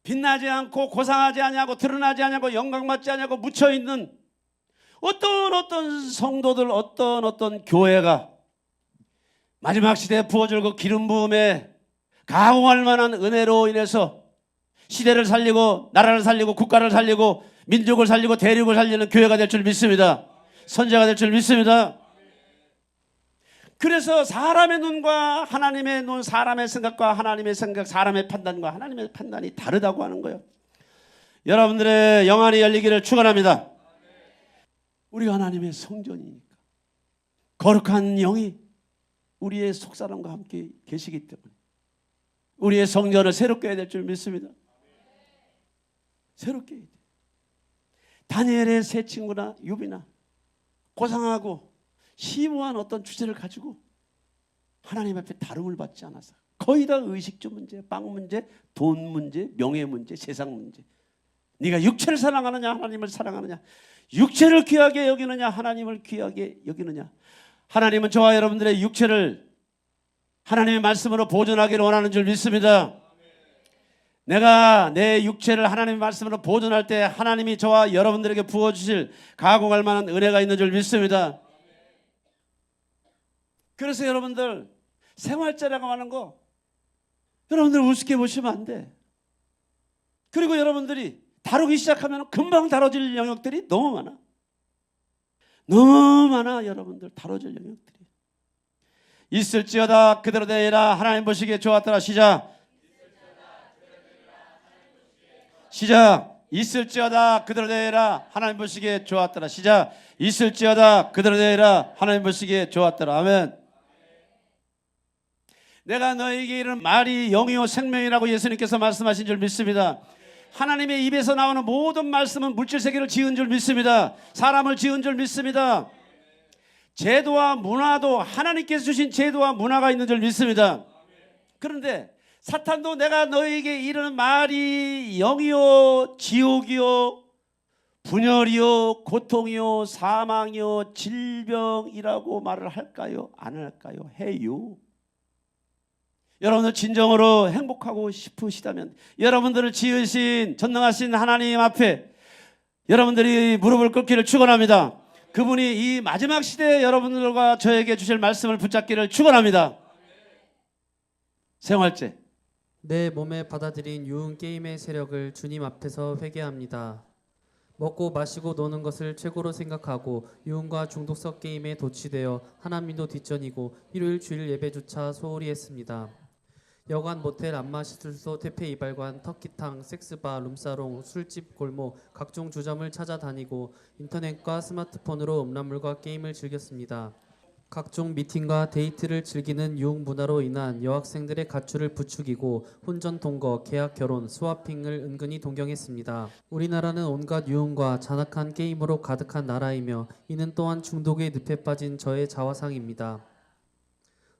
빛나지 않고 고상하지 아니하고 드러나지 아니하고 영광받지 아니하고 묻혀있는 어떤 성도들, 어떤 교회가 마지막 시대에 부어질 그 기름 부음에 가공할 만한 은혜로 인해서 시대를 살리고 나라를 살리고 국가를 살리고 민족을 살리고 대륙을 살리는 교회가 될 줄 믿습니다. 선제가 될 줄 믿습니다. 그래서 사람의 눈과 하나님의 눈, 사람의 생각과 하나님의 생각, 사람의 판단과 하나님의 판단이 다르다고 하는 거예요. 여러분들의 영안이 열리기를 축원합니다. 우리가 하나님의 성전이니까 거룩한 영이 우리의 속사람과 함께 계시기 때문에 우리의 성전을 새롭게 해야 될 줄 믿습니다. 새롭게 해야 돼. 다니엘의 세 친구나 욥이나 고상하고 심오한 어떤 주제를 가지고 하나님 앞에 다름을 받지 않아서 거의 다 의식주 문제, 빵 문제, 돈 문제, 명예 문제, 세상 문제. 네가 육체를 사랑하느냐 하나님을 사랑하느냐, 육체를 귀하게 여기느냐 하나님을 귀하게 여기느냐. 하나님은 저와 여러분들의 육체를 하나님의 말씀으로 보존하기를 원하는 줄 믿습니다. 내가 내 육체를 하나님의 말씀으로 보존할 때 하나님이 저와 여러분들에게 부어주실 가공할 만한 은혜가 있는 줄 믿습니다. 그래서 여러분들 생활자라고 하는 거 여러분들 우습게 보시면 안 돼. 그리고 여러분들이 다루기 시작하면 금방 다뤄질 영역들이 너무 많아. 너무 많아. 여러분들 다뤄질 영역들이. 있을지어다 그대로 되리라 하나님 보시기에 좋았더라. 시작. 있을지어다 그대로 되리라 하나님 보시기에 좋았더라. 시작. 있을지어다 그대로 되리라 하나님 보시기에 좋았더라. 아멘. 내가 너에게 이르는 말이 영이요 생명이라고 예수님께서 말씀하신 줄 믿습니다. 하나님의 입에서 나오는 모든 말씀은 물질세계를 지은 줄 믿습니다. 사람을 지은 줄 믿습니다. 제도와 문화도 하나님께서 주신 제도와 문화가 있는 줄 믿습니다. 그런데 사탄도 내가 너에게 이르는 말이 영이요 지옥이요 분열이요 고통이요 사망이요 질병이라고 말을 할까요? 안 할까요? 해요. 여러분들 진정으로 행복하고 싶으시다면 여러분들을 지으신 전능하신 하나님 앞에 여러분들이 무릎을 꿇기를 축원합니다. 그분이 이 마지막 시대에 여러분들과 저에게 주실 말씀을 붙잡기를 축원합니다. 생활제. 내 몸에 받아들인 유흥 게임의 세력을 주님 앞에서 회개합니다. 먹고 마시고 노는 것을 최고로 생각하고 유흥과 중독성 게임에 도취되어 하나님도 뒷전이고 일요일 주일 예배조차 소홀히 했습니다. 여관, 모텔, 안마시술소, 퇴폐 이발관, 터키탕, 섹스바, 룸사롱, 술집, 골목, 각종 주점을 찾아다니고 인터넷과 스마트폰으로 음란물과 게임을 즐겼습니다. 각종 미팅과 데이트를 즐기는 유흥 문화로 인한 여학생들의 가출을 부추기고 혼전 동거, 계약 결혼, 스와핑을 은근히 동경했습니다. 우리나라는 온갖 유흥과 잔악한 게임으로 가득한 나라이며 이는 또한 중독의 늪에 빠진 저의 자화상입니다.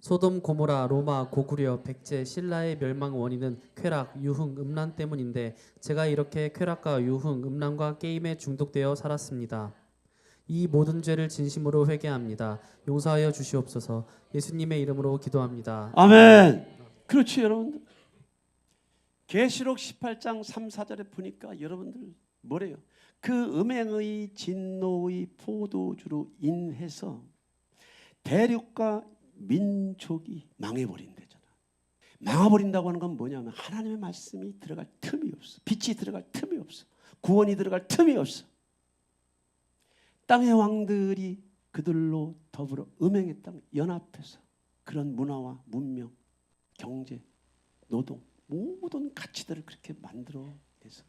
소돔, 고모라, 로마, 고구려, 백제, 신라의 멸망 원인은 쾌락, 유흥, 음란 때문인데 제가 이렇게 쾌락과 유흥, 음란과 게임에 중독되어 살았습니다. 이 모든 죄를 진심으로 회개합니다. 용서하여 주시옵소서. 예수님의 이름으로 기도합니다. 아멘. 그렇지 여러분들. 계시록 18장 3, 4절에 보니까 여러분들 뭐래요? 그 음행의 진노의 포도주로 인해서 대륙과 민족이 망해버린대잖아. 망해버린다고 하는 건 뭐냐면 하나님의 말씀이 들어갈 틈이 없어. 빛이 들어갈 틈이 없어. 구원이 들어갈 틈이 없어. 땅의 왕들이 그들로 더불어 음행의 땅 연합해서 그런 문화와 문명, 경제, 노동 모든 가치들을 그렇게 만들어내서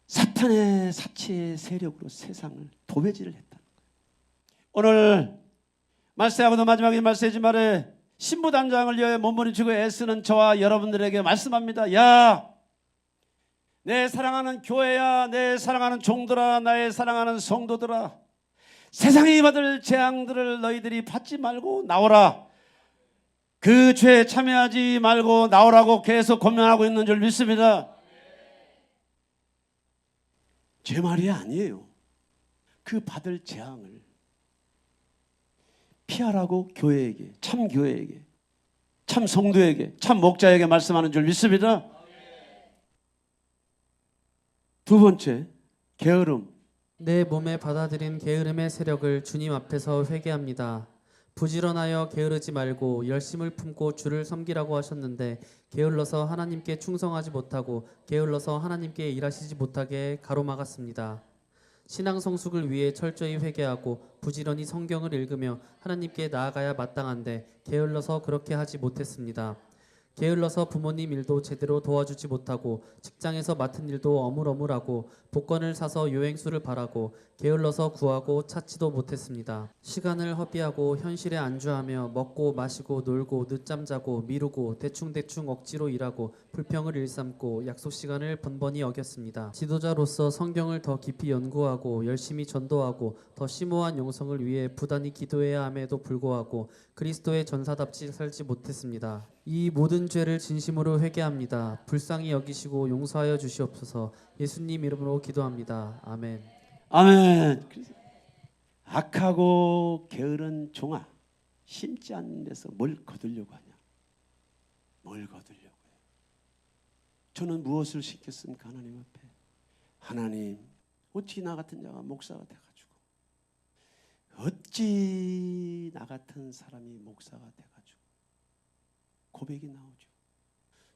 사탄의 사치의 세력으로 세상을 도배질을 했다는 거예요. 오늘 말세하고도 마지막에 말세지 말에 신부단장을 위하여 몸부림치고 애쓰는 저와 여러분들에게 말씀합니다. 야, 내 사랑하는 교회야, 내 사랑하는 종들아, 나의 사랑하는 성도들아, 세상이 받을 재앙들을 너희들이 받지 말고 나오라. 그 죄에 참여하지 말고 나오라고 계속 권면하고 있는 줄 믿습니다. 제 말이 아니에요. 그 받을 재앙을 피하라고 교회에게, 참 교회에게, 참 성도에게, 참 목자에게 말씀하는 줄 믿습니다. 두 번째, 게으름. 내 몸에 받아들인 게으름의 세력을 주님 앞에서 회개합니다. 부지런하여 게으르지 말고 열심을 품고 주를 섬기라고 하셨는데 게을러서 하나님께 충성하지 못하고 게을러서 하나님께 일하시지 못하게 가로막았습니다. 신앙 성숙을 위해 철저히 회개하고 부지런히 성경을 읽으며 하나님께 나아가야 마땅한데 게을러서 그렇게 하지 못했습니다. 게을러서 부모님 일도 제대로 도와주지 못하고 직장에서 맡은 일도 어물어물하고 복권을 사서 요행수를 바라고 게을러서 구하고 찾지도 못했습니다. 시간을 허비하고 현실에 안주하며 먹고 마시고 놀고 늦잠 자고 미루고 대충대충 억지로 일하고 불평을 일삼고 약속 시간을 번번이 어겼습니다. 지도자로서 성경을 더 깊이 연구하고 열심히 전도하고 더 심오한 영성을 위해 부단히 기도해야 함에도 불구하고 그리스도의 전사답지 살지 못했습니다. 이 모든 죄를 진심으로 회개합니다. 불쌍히 여기시고 용서하여 주시옵소서. 예수님 이름으로 기도합니다. 아멘. 아멘. 악하고 게으른 종아, 심지 않는 데서 뭘 거두려고 하냐? 뭘 거두려고 해요? 저는 무엇을 시켰습니까? 하나님 앞에. 하나님, 어찌 나 같은 자가 목사가 돼가지고, 어찌 나 같은 사람이 목사가 돼가지고 고백이 나오죠.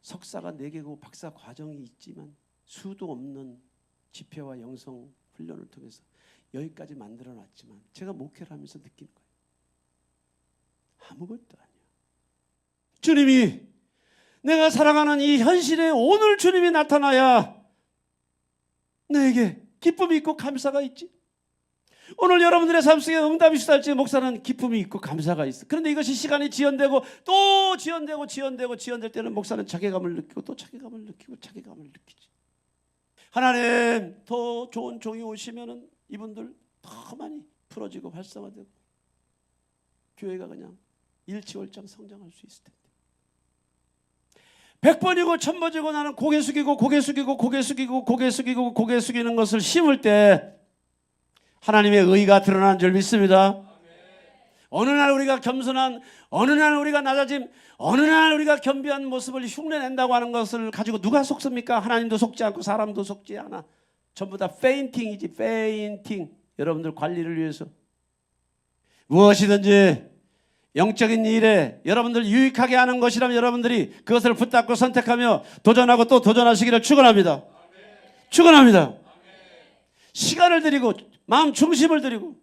석사가 4개고 박사 과정이 있지만 수도 없는 집회와 영성 훈련을 통해서 여기까지 만들어놨지만 제가 목회를 하면서 느낀 거예요. 아무것도 아니야. 주님이, 내가 살아가는 이 현실에 오늘 주님이 나타나야 내게 기쁨이 있고 감사가 있지. 오늘 여러분들의 삶 속에 응답이 있을지 목사는 기쁨이 있고 감사가 있어. 그런데 이것이 시간이 지연되고 또 지연될 때는 목사는 자괴감을 느끼고 또 자괴감을 느끼고 자괴감을 느끼지. 하나님, 더 좋은 종이 오시면은 이분들 더 많이 풀어지고 활성화되고 교회가 그냥 일치월장 성장할 수 있을 텐데. 100번이고 1000번이고 나는 고개 숙이고 고개 숙이는 것을 심을 때 하나님의 의가 드러나는 줄 믿습니다. 어느 날 우리가 겸손한, 어느 날 우리가 낮아짐, 어느 날 우리가 겸비한 모습을 흉내낸다고 하는 것을 가지고 누가 속습니까? 하나님도 속지 않고 사람도 속지 않아. 전부 다 페인팅이지, 페인팅. 여러분들 관리를 위해서 무엇이든지 영적인 일에 여러분들 유익하게 하는 것이라면 여러분들이 그것을 붙잡고 선택하며 도전하고 또 도전하시기를 축원합니다. 축원합니다. 시간을 드리고 마음 중심을 드리고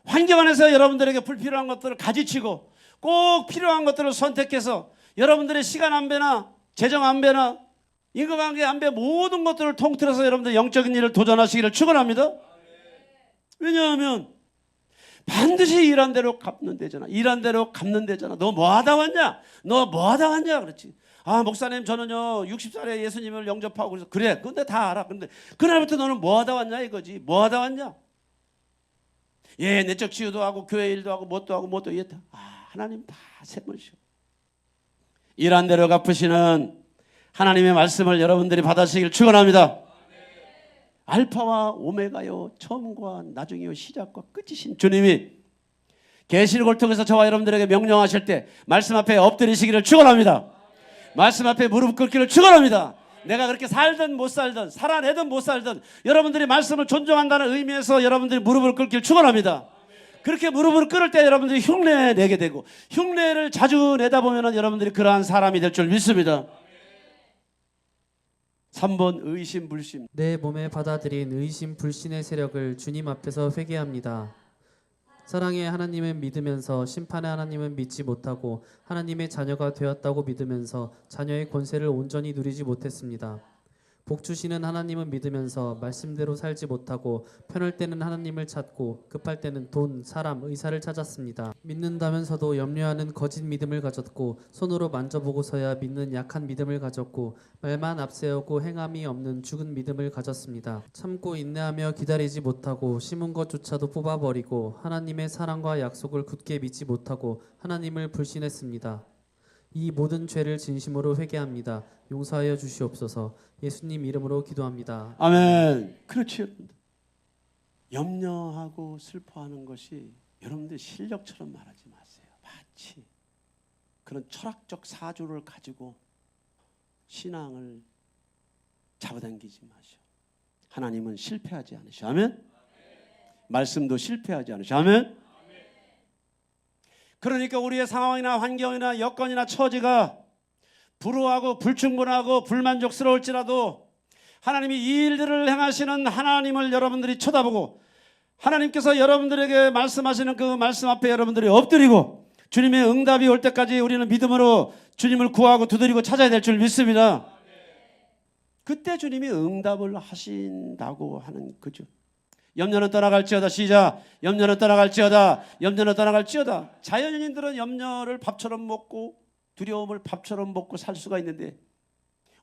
환경 안에서 여러분들에게 불필요한 것들을 가지치고 꼭 필요한 것들을 선택해서 여러분들의 시간 안배나 재정 안배나 인간관계 안배 모든 것들을 통틀어서 여러분들 영적인 일을 도전하시기를 축원합니다. 왜냐하면 반드시 일한 대로 갚는 데잖아. 일한 대로 갚는 데잖아. 너 뭐 하다 왔냐? 너 뭐 하다 왔냐? 그렇지. 아, 목사님 저는요 60살에 예수님을 영접하고 그래서 그래. 근데 다 알아. 근데 그날부터 너는 뭐 하다 왔냐 이거지. 뭐 하다 왔냐? 예, 내적 치유도 하고 교회 일도 하고 뭣도 하고 뭣도 이랬다. 아, 하나님 다 세번이셔. 일한 대로 갚으시는 하나님의 말씀을 여러분들이 받으시길 축원합니다. 알파와 오메가요, 처음과 나중이요, 시작과 끝이신 주님이 계시록을 통해서 저와 여러분들에게 명령하실 때 말씀 앞에 엎드리시기를 축원합니다. 말씀 앞에 무릎 꿇기를 축원합니다. 내가 그렇게 살든 못 살든 살아내든 못 살든 여러분들이 말씀을 존중한다는 의미에서 여러분들이 무릎을 꿇기를 축원합니다. 그렇게 무릎을 꿇을 때 여러분들이 흉내 내게 되고, 흉내를 자주 내다 보면 여러분들이 그러한 사람이 될 줄 믿습니다. 3번 의심불심. 내 몸에 받아들인 의심 불신의 세력을 주님 앞에서 회개합니다. 사랑의 하나님은 믿으면서 심판의 하나님은 믿지 못하고 하나님의 자녀가 되었다고 믿으면서 자녀의 권세를 온전히 누리지 못했습니다. 복 주시는 하나님은 믿으면서 말씀대로 살지 못하고 편할 때는 하나님을 찾고 급할 때는 돈, 사람, 의사를 찾았습니다. 믿는다면서도 염려하는 거짓 믿음을 가졌고 손으로 만져보고서야 믿는 약한 믿음을 가졌고 말만 앞세우고 행함이 없는 죽은 믿음을 가졌습니다. 참고 인내하며 기다리지 못하고 심은 것조차도 뽑아버리고 하나님의 사랑과 약속을 굳게 믿지 못하고 하나님을 불신했습니다. 이 모든 죄를 진심으로 회개합니다. 용서하여 주시옵소서. 예수님 이름으로 기도합니다. 아멘. 그렇지 여러분들. 염려하고 슬퍼하는 것이 여러분들 실력처럼 말하지 마세요. 마치 그런 철학적 사조를 가지고 신앙을 잡아당기지 마시오. 하나님은 실패하지 않으셔. 아멘. 말씀도 실패하지 않으셔. 아멘. 그러니까 우리의 상황이나 환경이나 여건이나 처지가 불우하고 불충분하고 불만족스러울지라도 하나님이 이 일들을 행하시는 하나님을 여러분들이 쳐다보고 하나님께서 여러분들에게 말씀하시는 그 말씀 앞에 여러분들이 엎드리고 주님의 응답이 올 때까지 우리는 믿음으로 주님을 구하고 두드리고 찾아야 될 줄 믿습니다. 그때 주님이 응답을 하신다고 하는 거죠. 염려는 떠나갈지어다. 시작. 염려는 떠나갈지어다. 염려는 떠나갈지어다. 자연인들은 염려를 밥처럼 먹고 두려움을 밥처럼 먹고 살 수가 있는데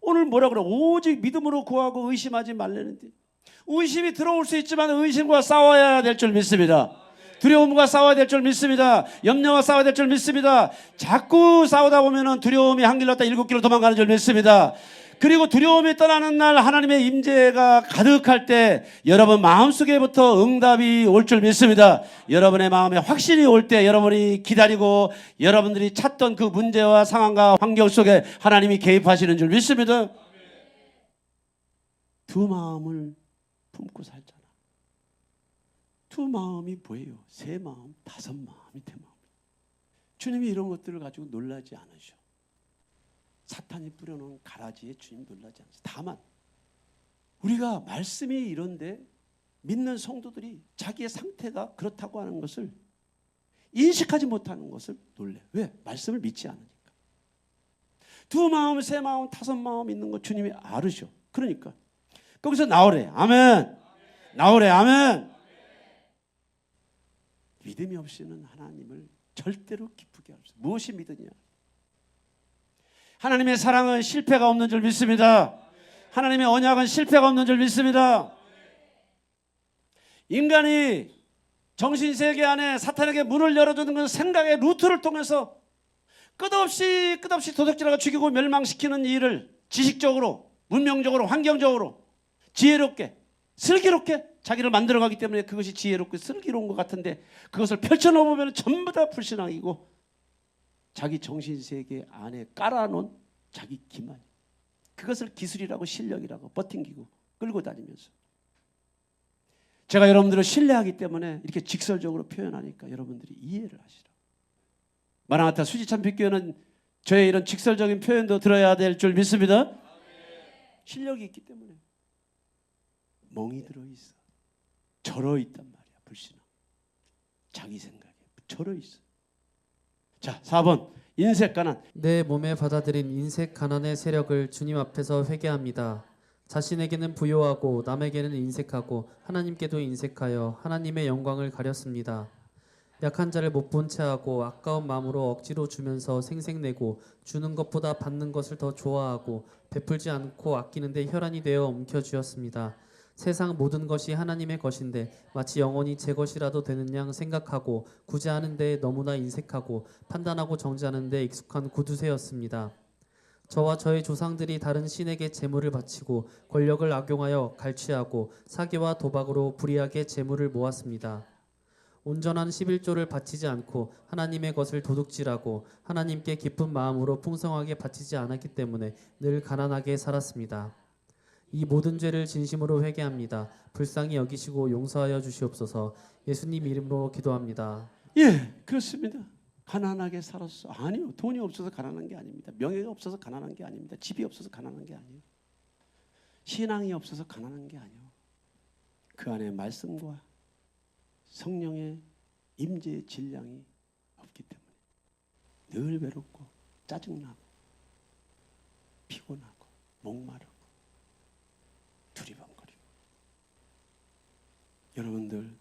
오늘 뭐라 그래? 오직 믿음으로 구하고 의심하지 말라는데 의심이 들어올 수 있지만 의심과 싸워야 될 줄 믿습니다. 두려움과 싸워야 될 줄 믿습니다. 염려와 싸워야 될 줄 믿습니다. 자꾸 싸우다 보면 두려움이 한 길로 갔다 7길로 도망가는 줄 믿습니다. 그리고 두려움이 떠나는 날 하나님의 임재가 가득할 때 여러분 마음속에부터 응답이 올 줄 믿습니다. 여러분의 마음에 확신이 올 때 여러분이 기다리고 여러분들이 찾던 그 문제와 상황과 환경 속에 하나님이 개입하시는 줄 믿습니다. 두 마음을 품고 살잖아. 두 마음이 뭐예요? 세 마음, 다섯 마음이 대 마음. 주님이 이런 것들을 가지고 놀라지 않으셔. 사탄이 뿌려놓은 가라지에 주님 놀라지 않으세요. 다만 우리가 말씀이 이런데 믿는 성도들이 자기의 상태가 그렇다고 하는 것을 인식하지 못하는 것을 놀래. 왜? 말씀을 믿지 않으니까. 두 마음, 세 마음, 다섯 마음 있는 거 주님이 알으셔. 그러니까 거기서 나오래. 아멘. 나오래. 아멘. 믿음이 없이는 하나님을 절대로 기쁘게 할 수 없어요. 무엇이 믿으냐? 하나님의 사랑은 실패가 없는 줄 믿습니다. 하나님의 언약은 실패가 없는 줄 믿습니다. 인간이 정신세계 안에 사탄에게 문을 열어주는 건 생각의 루트를 통해서 끝없이 도둑질하고 죽이고 멸망시키는 일을 지식적으로, 문명적으로, 환경적으로 지혜롭게, 슬기롭게 자기를 만들어가기 때문에 그것이 지혜롭고 슬기로운 것 같은데 그것을 펼쳐놓으면 전부 다 불신앙이고 자기 정신세계 안에 깔아놓은 자기 기만, 그것을 기술이라고 실력이라고 버팅기고 끌고 다니면서 제가 여러분들을 신뢰하기 때문에 이렇게 직설적으로 표현하니까 여러분들이 이해를 하시라. 마라나타 수지참빛교회는 저의 이런 직설적인 표현도 들어야 될 줄 믿습니다. 실력이 있기 때문에 멍이 들어있어. 절어있단 말이야. 불신앙. 자기 생각에 절어있어. 자, 4번 인색 가난. 내 몸에 받아들인 인색 가난의 세력을 주님 앞에서 회개합니다. 자신에게는 부요하고 남에게는 인색하고 하나님께도 인색하여 하나님의 영광을 가렸습니다. 약한 자를 못 본 채 하고 아까운 마음으로 억지로 주면서 생색내고 주는 것보다 받는 것을 더 좋아하고 베풀지 않고 아끼는 데 혈안이 되어 움켜쥐었습니다. 세상 모든 것이 하나님의 것인데 마치 영원히 제 것이라도 되는 양 생각하고 구제하는 데 너무나 인색하고 판단하고 정죄하는 데 익숙한 구두쇠였습니다. 저와 저의 조상들이 다른 신에게 제물을 바치고 권력을 악용하여 갈취하고 사기와 도박으로 불의하게 제물을 모았습니다. 온전한 11조를 바치지 않고 하나님의 것을 도둑질하고 하나님께 기쁜 마음으로 풍성하게 바치지 않았기 때문에 늘 가난하게 살았습니다. 이 모든 죄를 진심으로 회개합니다. 불쌍히 여기시고 용서하여 주시옵소서. 예수님 이름으로 기도합니다. 예, 그렇습니다. 가난하게 살았어. 아니요. 돈이 없어서 가난한 게 아닙니다. 명예가 없어서 가난한 게 아닙니다. 집이 없어서 가난한 게 아니에요. 신앙이 없어서 가난한 게 아니에요. 그 안에 말씀과 성령의 임재의 질량이 없기 때문에 늘 외롭고 짜증나고 피곤하고 목마르고 두리번거리고. 여러분들,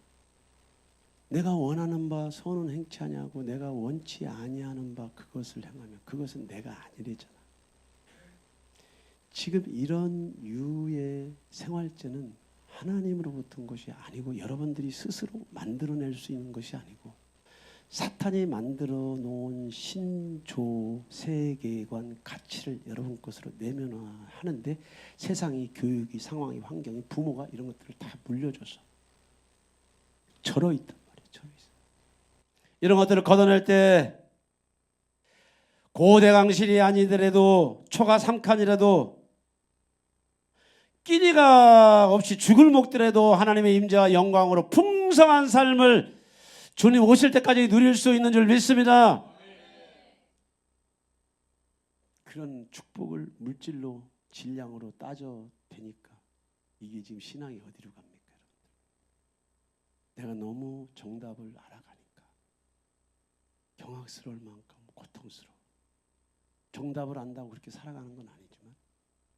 내가 원하는 바 선은 행치하냐고 내가 원치 아니하는 바 그것을 행하면 그것은 내가 아니래잖아. 지금 이런 유의 생활제는 하나님으로부터 온 것이 아니고 여러분들이 스스로 만들어낼 수 있는 것이 아니고 사탄이 만들어 놓은 신조 세계관 가치를 여러분 것으로 내면화하는데 세상이 교육이 상황이 환경이 부모가 이런 것들을 다 물려줘서 절어 있단 말이에요. 절어 있어. 이런 것들을 걷어낼 때 고대강실이 아니더라도 초가 3칸이라도 끼니가 없이 죽을 먹더라도 하나님의 임재와 영광으로 풍성한 삶을 주님 오실 때까지 누릴 수 있는 줄 믿습니다. 그런 축복을 물질로 질량으로 따져 대니까 이게 지금 신앙이 어디로 갑니까? 내가 너무 정답을 알아가니까 경악스러울 만큼 고통스러워. 정답을 안다고 그렇게 살아가는 건 아니지만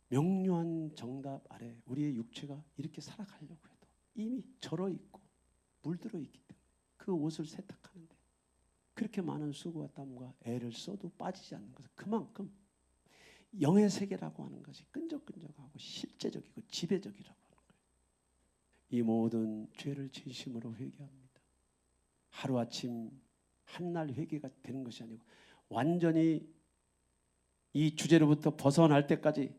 명료한 정답 아래 우리의 육체가 이렇게 살아가려고 해도 이미 절어 있고 물들어 있기 때문에 그 옷을 세탁하는데 그렇게 많은 수고와 땀과 애를 써도 빠지지 않는 것은 그만큼 영의 세계라고 하는 것이 끈적끈적하고 실제적이고 지배적이라고 하는 거예요. 이 모든 죄를 진심으로 회개합니다. 하루아침 한날 회개가 되는 것이 아니고 완전히 이 주제로부터 벗어날 때까지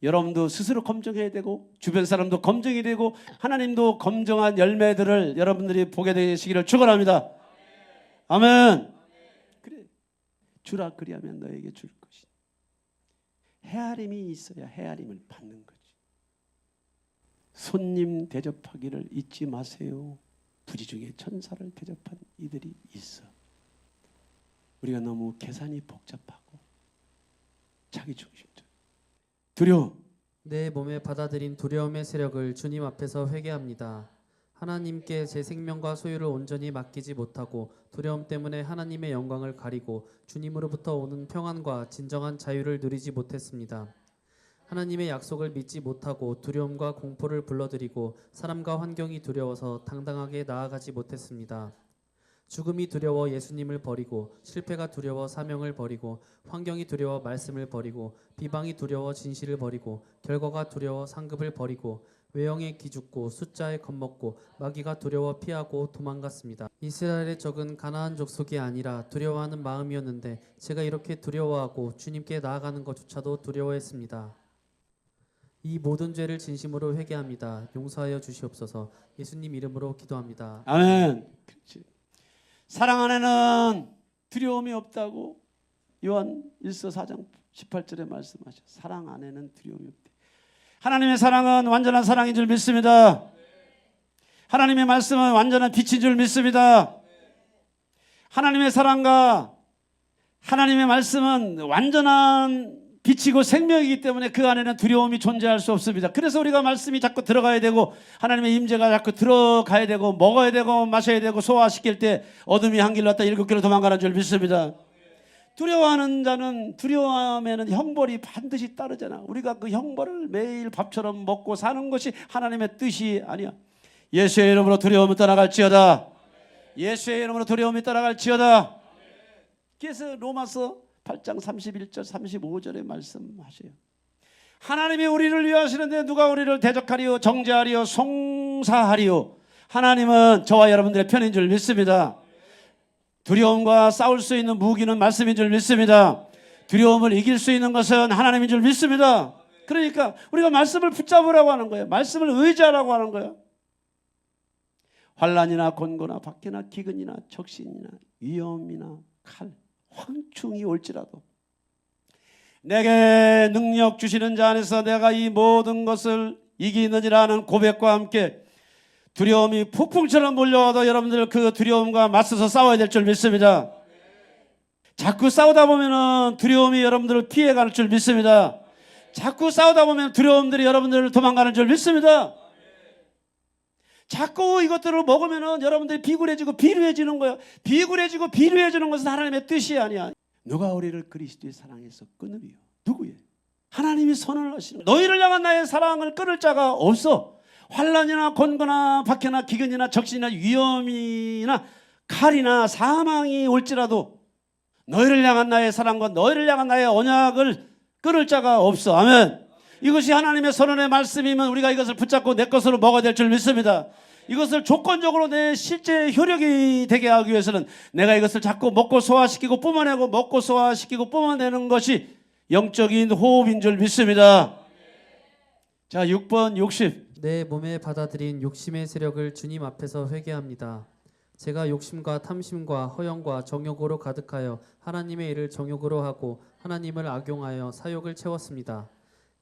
여러분도 스스로 검증해야 되고 주변 사람도 검증이 되고 하나님도 검증한 열매들을 여러분들이 보게 되시기를 축원합니다. 아멘. 그래, 주라 그리하면 너에게 줄 것이. 헤아림이 있어야 헤아림을 받는 거지. 손님 대접하기를 잊지 마세요. 부지 중에 천사를 대접한 이들이 있어. 우리가 너무 계산이 복잡하고 자기중심적 두려움. 내 몸에 받아들인 두려움의 세력을 주님 앞에서 회개합니다. 하나님께 제 생명과 소유를 온전히 맡기지 못하고 두려움 때문에 하나님의 영광을 가리고 주님으로부터 오는 평안과 진정한 자유를 누리지 못했습니다. 하나님의 약속을 믿지 못하고 두려움과 공포를 불러들이고 사람과 환경이 두려워서 당당하게 나아가지 못했습니다. 죽음이 두려워 예수님을 버리고 실패가 두려워 사명을 버리고 환경이 두려워 말씀을 버리고 비방이 두려워 진실을 버리고 결과가 두려워 상급을 버리고 외형에 기죽고 숫자에 겁먹고 마귀가 두려워 피하고 도망갔습니다. 이스라엘의 적은 가나안 족속이 아니라 두려워하는 마음이었는데 제가 이렇게 두려워하고 주님께 나아가는 것조차도 두려워했습니다. 이 모든 죄를 진심으로 회개합니다. 용서하여 주시옵소서. 예수님 이름으로 기도합니다. 아멘. 그렇지. 사랑 안에는 두려움이 없다고 요한 1서 4장 18절에 말씀하셔. 사랑 안에는 두려움이 없대. 하나님의 사랑은 완전한 사랑인 줄 믿습니다. 하나님의 말씀은 완전한 빛인 줄 믿습니다. 하나님의 사랑과 하나님의 말씀은 완전한 빛이고 생명이기 때문에 그 안에는 두려움이 존재할 수 없습니다. 그래서 우리가 말씀이 자꾸 들어가야 되고 하나님의 임재가 자꾸 들어가야 되고 먹어야 되고 마셔야 되고 소화시킬 때 어둠이 한 길로 왔다 7길로 도망가는 줄 믿습니다. 두려워하는 자는 두려워하면 형벌이 반드시 따르잖아. 우리가 그 형벌을 매일 밥처럼 먹고 사는 것이 하나님의 뜻이 아니야. 예수의 이름으로 두려움이 떠나갈지어다. 예수의 이름으로 두려움이 떠나갈지어다. 그래서 로마서 8장 31절 35절에 말씀하셔요. 하나님이 우리를 위하시는데 누가 우리를 대적하리요 정죄하리요 송사하리요. 하나님은 저와 여러분들의 편인 줄 믿습니다. 두려움과 싸울 수 있는 무기는 말씀인 줄 믿습니다. 두려움을 이길 수 있는 것은 하나님인 줄 믿습니다. 그러니까 우리가 말씀을 붙잡으라고 하는 거예요. 말씀을 의지하라고 하는 거예요. 환난이나 곤고나 박해나 기근이나 적신이나 위험이나 칼 황충이 올지라도 내게 능력 주시는 자 안에서 내가 이 모든 것을 이기느니라 하는 고백과 함께 두려움이 폭풍처럼 몰려와도 여러분들 그 두려움과 맞서서 싸워야 될 줄 믿습니다. 자꾸 싸우다 보면은 두려움이 여러분들을 피해가는 줄 믿습니다. 자꾸 싸우다 보면 두려움들이 여러분들을 도망가는 줄 믿습니다. 자꾸 이것들을 먹으면은 여러분들이 비굴해지고 비루해지는 거예요. 비굴해지고 비루해지는 것은 하나님의 뜻이 아니야. 누가 우리를 그리스도의 사랑에서 끊으리요? 누구예요? 하나님이 선언을 하시는 거예요. 너희를 향한 나의 사랑을 끊을 자가 없어. 환난이나 곤고나 박해나 기근이나 적신이나 위험이나 칼이나 사망이 올지라도 너희를 향한 나의 사랑과 너희를 향한 나의 언약을 끊을 자가 없어. 아멘. 이것이 하나님의 선언의 말씀이면 우리가 이것을 붙잡고 내 것으로 먹어야 될 줄 믿습니다. 이것을 조건적으로 내 실제 효력이 되게 하기 위해서는 내가 이것을 자꾸 먹고 소화시키고 뿜어내고 먹고 소화시키고 뿜어내는 것이 영적인 호흡인 줄 믿습니다. 자, 6번 60. 내 몸에 받아들인 욕심의 세력을 주님 앞에서 회개합니다. 제가 욕심과 탐심과 허영과 정욕으로 가득하여 하나님의 일을 정욕으로 하고 하나님을 악용하여 사욕을 채웠습니다.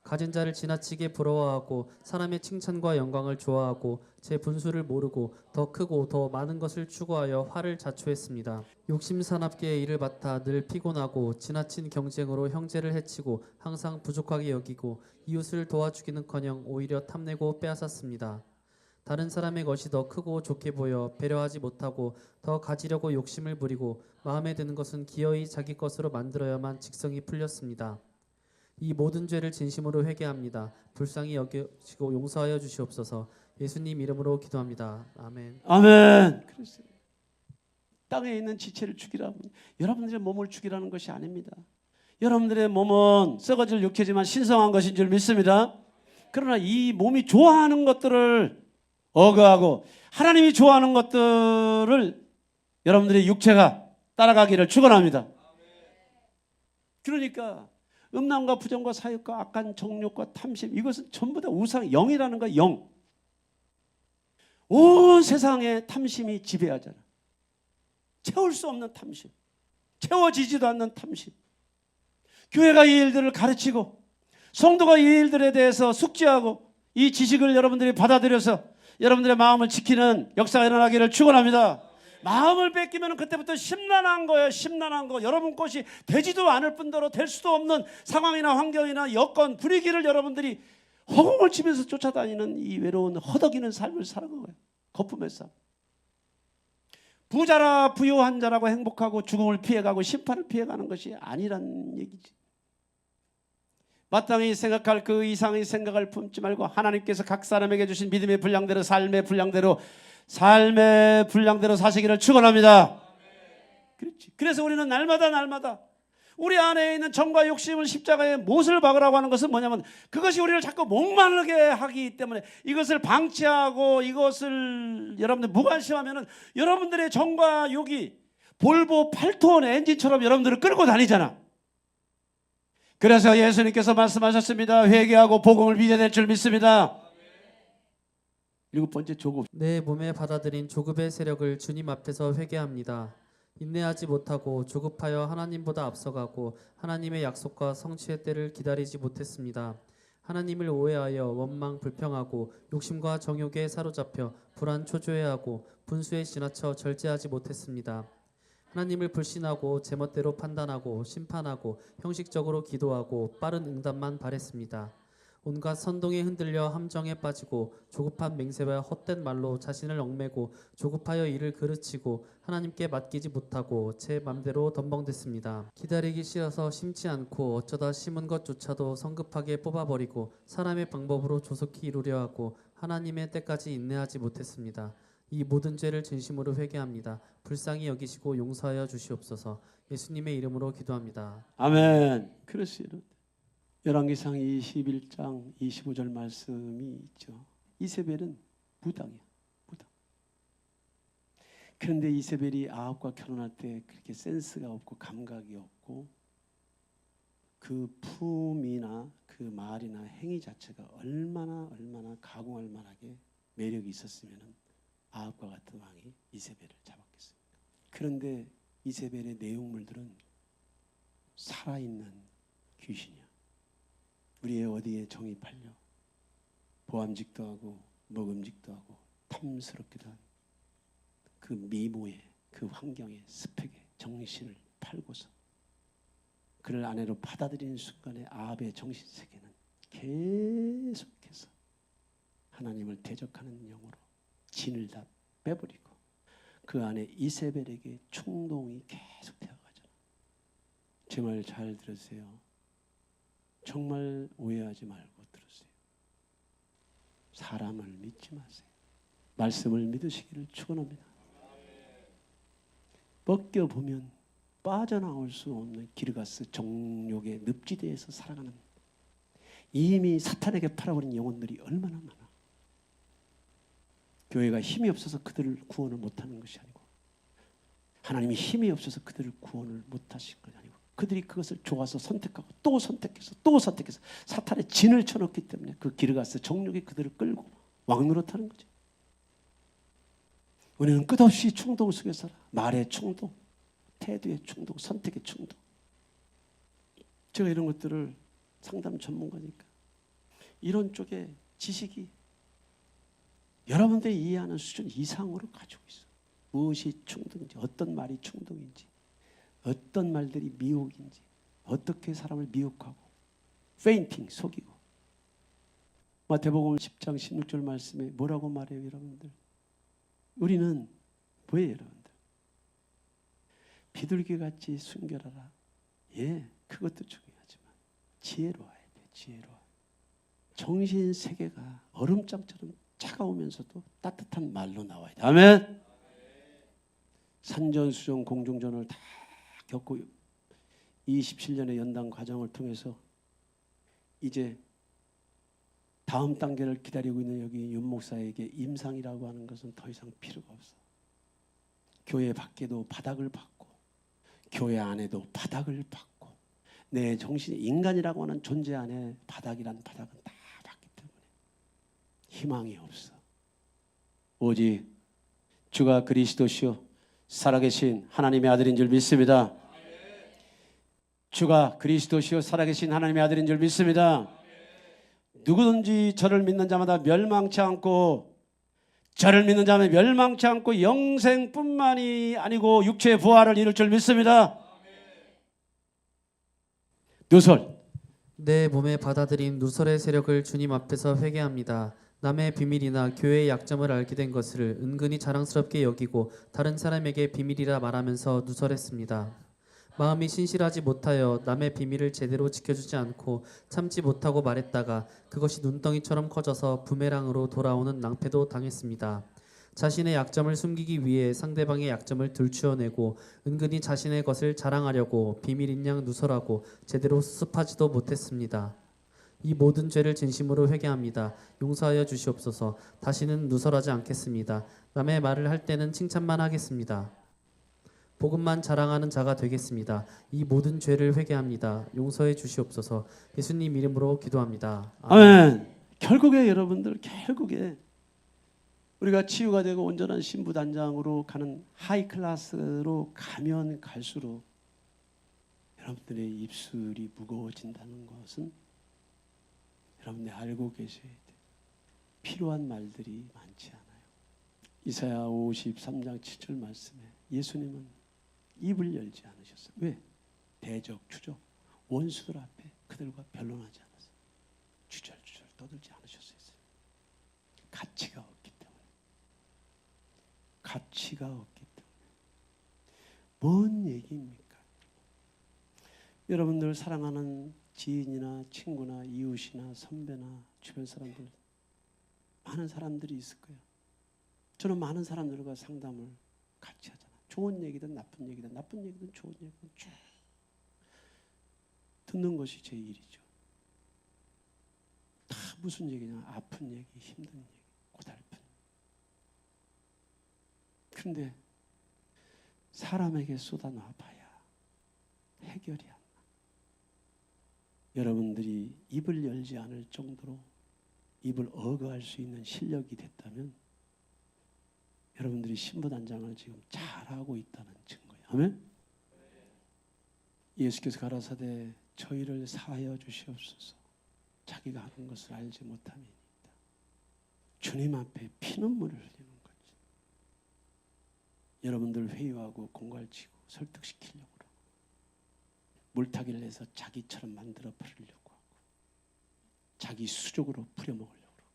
가진 자를 지나치게 부러워하고 사람의 칭찬과 영광을 좋아하고 제 분수를 모르고 더 크고 더 많은 것을 추구하여 화를 자초했습니다. 욕심 사납게 일을 맡아 늘 피곤하고 지나친 경쟁으로 형제를 해치고 항상 부족하게 여기고 이웃을 도와주기는커녕 오히려 탐내고 빼앗았습니다. 다른 사람의 것이 더 크고 좋게 보여 배려하지 못하고 더 가지려고 욕심을 부리고 마음에 드는 것은 기어이 자기 것으로 만들어야만 직성이 풀렸습니다. 이 모든 죄를 진심으로 회개합니다. 불쌍히 여기시고 용서하여 주시옵소서. 예수님 이름으로 기도합니다. 아멘. 아멘. 그랬어요. 땅에 있는 지체를 죽이라. 여러분들의 몸을 죽이라는 것이 아닙니다. 여러분들의 몸은 썩어질 육체지만 신성한 것인 줄 믿습니다. 그러나 이 몸이 좋아하는 것들을 억어하고 하나님이 좋아하는 것들을 여러분들의 육체가 따라가기를 축원합니다. 그러니까 음란과 부정과 사욕과 악한 정욕과 탐심, 이것은 전부 다 우상, 영이라는 거야. 영. 온 세상에 탐심이 지배하잖아. 채울 수 없는 탐심, 채워지지도 않는 탐심. 교회가 이 일들을 가르치고 성도가 이 일들에 대해서 숙지하고 이 지식을 여러분들이 받아들여서 여러분들의 마음을 지키는 역사가 일어나기를 축원합니다. 마음을 뺏기면 그때부터 심란한 거예요. 심란한 거. 여러분 것이 되지도 않을 뿐더러 될 수도 없는 상황이나 환경이나 여건, 분위기를 여러분들이 허공을 치면서 쫓아다니는 이 외로운 허덕이는 삶을 살아간 거예요. 거품의 삶. 부자라 부유한 자라고 행복하고 죽음을 피해가고 심판을 피해가는 것이 아니란 얘기지. 마땅히 생각할 그 이상의 생각을 품지 말고 하나님께서 각 사람에게 주신 믿음의 분량대로 삶의 분량대로 사시기를 축원합니다. 그렇지. 그래서 우리는 날마다 우리 안에 있는 정과 욕심을 십자가에 못을 박으라고 하는 것은 뭐냐면 그것이 우리를 자꾸 목마르게 하기 때문에 이것을 방치하고 이것을 여러분들 무관심하면은 여러분들의 정과 욕이 볼보 8톤 엔진처럼 여러분들을 끌고 다니잖아. 그래서 예수님께서 말씀하셨습니다. 회개하고 복음을 믿어야 될 줄 믿습니다. 7번째 조급. 내 몸에 받아들인 조급의 세력을 주님 앞에서 회개합니다. 인내하지 못하고 조급하여 하나님보다 앞서가고 하나님의 약속과 성취의 때를 기다리지 못했습니다. 하나님을 오해하여 원망 불평하고 욕심과 정욕에 사로잡혀 불안 초조해하고 분수에 지나쳐 절제하지 못했습니다. 하나님을 불신하고 제멋대로 판단하고 심판하고 형식적으로 기도하고 빠른 응답만 바랬습니다. 온갖 선동에 흔들려 함정에 빠지고 조급한 맹세와 헛된 말로 자신을 얽매고 조급하여 일을 그르치고 하나님께 맡기지 못하고 제 맘대로 덤벙댔습니다. 기다리기 싫어서 심지 않고 어쩌다 심은 것조차도 성급하게 뽑아버리고 사람의 방법으로 조속히 이루려 하고 하나님의 때까지 인내하지 못했습니다. 이 모든 죄를 진심으로 회개합니다. 불쌍히 여기시고 용서하여 주시옵소서. 예수님의 이름으로 기도합니다. 아멘. 그렇습니다. 열왕기상 21장 25절 말씀이 있죠. 이세벨은 무당이야. 무당. 그런데 이세벨이 아합과 결혼할 때 그렇게 센스가 없고 감각이 없고 그 품이나 그 말이나 행위 자체가 얼마나 가공할 만하게 매력이 있었으면 아합과 같은 왕이 이세벨을 잡았겠습니까? 그런데 이세벨의 내용물들은 살아있는 귀신이야. 우리의 어디에 정이 팔려 보암직도 하고 먹음직도 하고 탐스럽기도 한 그 미모에, 그 환경에, 스펙에 정신을 팔고서 그를 아내로 받아들이는 순간에 아합의 정신세계는 계속해서 하나님을 대적하는 영으로 진을 다 빼버리고 그 안에 이세벨에게 충동이 계속 되어가잖아. 제 말 잘 들으세요. 정말 오해하지 말고 들으세요. 사람을 믿지 마세요. 말씀을 믿으시기를 축원합니다. 벗겨보면 빠져나올 수 없는 기르가스 정욕의 늪지대에서 살아가는 이미 사탄에게 팔아버린 영혼들이 얼마나 많아. 교회가 힘이 없어서 그들을 구원을 못하는 것이 아니고 하나님이 힘이 없어서 그들을 구원을 못하신 것이 아니고 그들이 그것을 좋아서 선택하고 또 선택해서 또 선택해서 사탄의 진을 쳐놓기 때문에 그 기르가스 정욕이 그들을 끌고 왕노릇하는 거지. 우리는 끝없이 충동 속에 살아. 말의 충동, 태도의 충동, 선택의 충동. 제가 이런 것들을 상담 전문가니까 이런 쪽에 지식이 여러분들이 이해하는 수준 이상으로 가지고 있어. 무엇이 충동인지, 어떤 말이 충동인지, 어떤 말들이 미혹인지, 어떻게 사람을 미혹하고 페인팅, 속이고. 마태복음 10장 16절 말씀에 뭐라고 말해요, 여러분들? 우리는 뭐예요, 여러분들? 비둘기같이 순결하라. 예, 그것도 중요하지만 지혜로워야 돼, 지혜로워. 정신 세계가 얼음장처럼 차가우면서도 따뜻한 말로 나와야 돼. 아멘. 산전수전 공중전을 다 겪고 27년의 연단 과정을 통해서 이제 다음 단계를 기다리고 있는 여기 윤 목사에게 임상이라고 하는 것은 더 이상 필요가 없어. 교회 밖에도 바닥을 받고 교회 안에도 바닥을 받고 내 정신이 인간이라고 하는 존재 안에 바닥이란 바닥은 다 받기 때문에 희망이 없어. 오직 주가 그리스도시요 살아계신 하나님의 아들인 줄 믿습니다. 주가 그리스도시요 살아계신 하나님의 아들인 줄 믿습니다. 누구든지 저를 믿는 자마다 멸망치 않고 저를 믿는 자마다 멸망치 않고 영생뿐만이 아니고 육체의 부활을 이룰 줄 믿습니다. 누설. 내 몸에 받아들인 누설의 세력을 주님 앞에서 회개합니다. 남의 비밀이나 교회의 약점을 알게 된 것을 은근히 자랑스럽게 여기고 다른 사람에게 비밀이라 말하면서 누설했습니다. 마음이 신실하지 못하여 남의 비밀을 제대로 지켜주지 않고 참지 못하고 말했다가 그것이 눈덩이처럼 커져서 부메랑으로 돌아오는 낭패도 당했습니다. 자신의 약점을 숨기기 위해 상대방의 약점을 들추어내고 은근히 자신의 것을 자랑하려고 비밀인 양 누설하고 제대로 수습하지도 못했습니다. 이 모든 죄를 진심으로 회개합니다. 용서하여 주시옵소서. 다시는 누설하지 않겠습니다. 남의 말을 할 때는 칭찬만 하겠습니다. 복음만 자랑하는 자가 되겠습니다. 이 모든 죄를 회개합니다. 용서해 주시옵소서. 예수님 이름으로 기도합니다. 아멘. 결국에 여러분들 결국에 우리가 치유가 되고 온전한 신부단장으로 가는 하이 클래스로 가면 갈수록 여러분들의 입술이 무거워진다는 것은 여러분들이 알고 계셔야 돼. 필요한 말들이 많지 않아요. 이사야 53장 7절 말씀에 예수님은 입을 열지 않으셨어요. 왜? 대적, 추적, 원수들 앞에 그들과 변론하지 않았어요. 주절주절 떠들지 않으셨어요. 가치가 없기 때문에. 가치가 없기 때문에. 뭔 얘기입니까? 여러분들 사랑하는 지인이나 친구나 이웃이나 선배나 주변 사람들 많은 사람들이 있을 거예요. 저는 많은 사람들과 상담을 같이 하잖아요. 좋은 얘기든 나쁜 얘기든 좋은 얘기든 쭉 듣는 것이 제 일이죠. 다 무슨 얘기냐? 아픈 얘기, 힘든 얘기, 고달픈. 그런데 사람에게 쏟아놔봐야 해결이 안 나. 여러분들이 입을 열지 않을 정도로 입을 어거할 수 있는 실력이 됐다면 여러분들이 신부단장을 지금 잘하고 있다는 증거예요. 아멘? 예수께서 가라사대 저희를 사하여 주시옵소서. 자기가 하는 것을 알지 못함이니이다. 주님 앞에 피눈물을 흘리는 거지. 여러분들 회유하고 공갈치고 설득시키려고 그러고 물타기를 해서 자기처럼 만들어 버리려고 하고 자기 수족으로 부려먹으려고 그러고.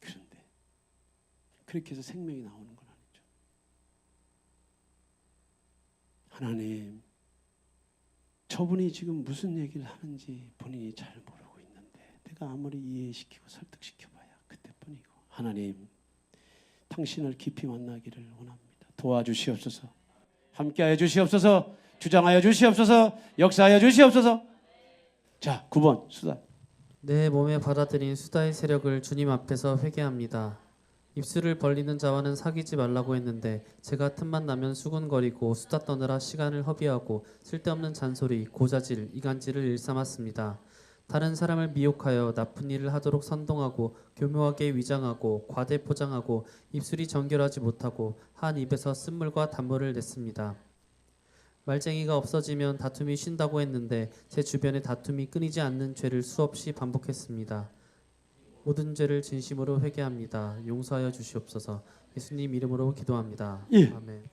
그런데 그렇게 해서 생명이 나오는 건 아니죠. 하나님, 저분이 지금 무슨 얘기를 하는지 본인이 잘 모르고 있는데 내가 아무리 이해시키고 설득시켜봐야 그때뿐이고. 하나님, 당신을 깊이 만나기를 원합니다. 도와주시옵소서. 함께하여 주시옵소서. 주장하여 주시옵소서. 역사하여 주시옵소서. 자, 9번 수다. 내 몸에 받아들인 수다의 세력을 주님 앞에서 회개합니다. 입술을 벌리는 자와는 사귀지 말라고 했는데 제가 틈만 나면 수군거리고 수다 떠느라 시간을 허비하고 쓸데없는 잔소리, 고자질, 이간질을 일삼았습니다. 다른 사람을 미혹하여 나쁜 일을 하도록 선동하고 교묘하게 위장하고 과대 포장하고 입술이 정결하지 못하고 한 입에서 쓴물과 단물을 냈습니다. 말쟁이가 없어지면 다툼이 쉰다고 했는데 제 주변에 다툼이 끊이지 않는 죄를 수없이 반복했습니다. 모든 죄를 진심으로 회개합니다. 용서하여 주시옵소서. 예수님 이름으로 기도합니다. 예. 아멘.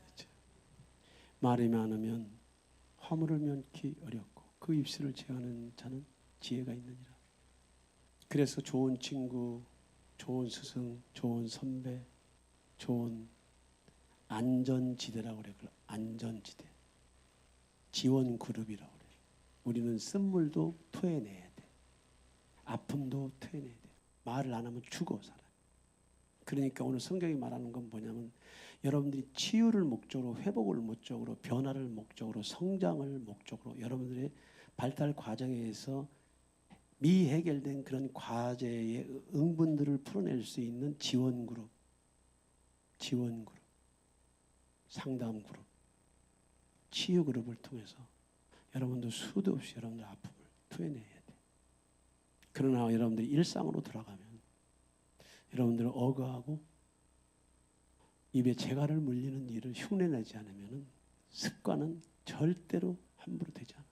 말이 많으면 화물을 면키 어렵고 그 입술을 제하는 자는 지혜가 있느니라. 그래서 좋은 친구, 좋은 스승, 좋은 선배, 좋은 안전지대라고 그래. 안전지대. 지원 그룹이라고 그래. 우리는 쓴물도 토해내야 돼. 아픔도 토해내야 돼. 말을 안 하면 죽어 살아. 그러니까 오늘 성경이 말하는 건 뭐냐면 여러분들이 치유를 목적으로, 회복을 목적으로, 변화를 목적으로, 성장을 목적으로 여러분들의 발달 과정에서 미해결된 그런 과제의 응분들을 풀어낼 수 있는 지원 그룹, 상담 그룹, 치유 그룹을 통해서 여러분들 수도 없이 여러분들 아픔을 토해내야 돼. 그러나 여러분들이 일상으로 돌아가면 여러분들은 어거하고 입에 재갈을 물리는 일을 흉내내지 않으면 습관은 절대로 함부로 되지 않아.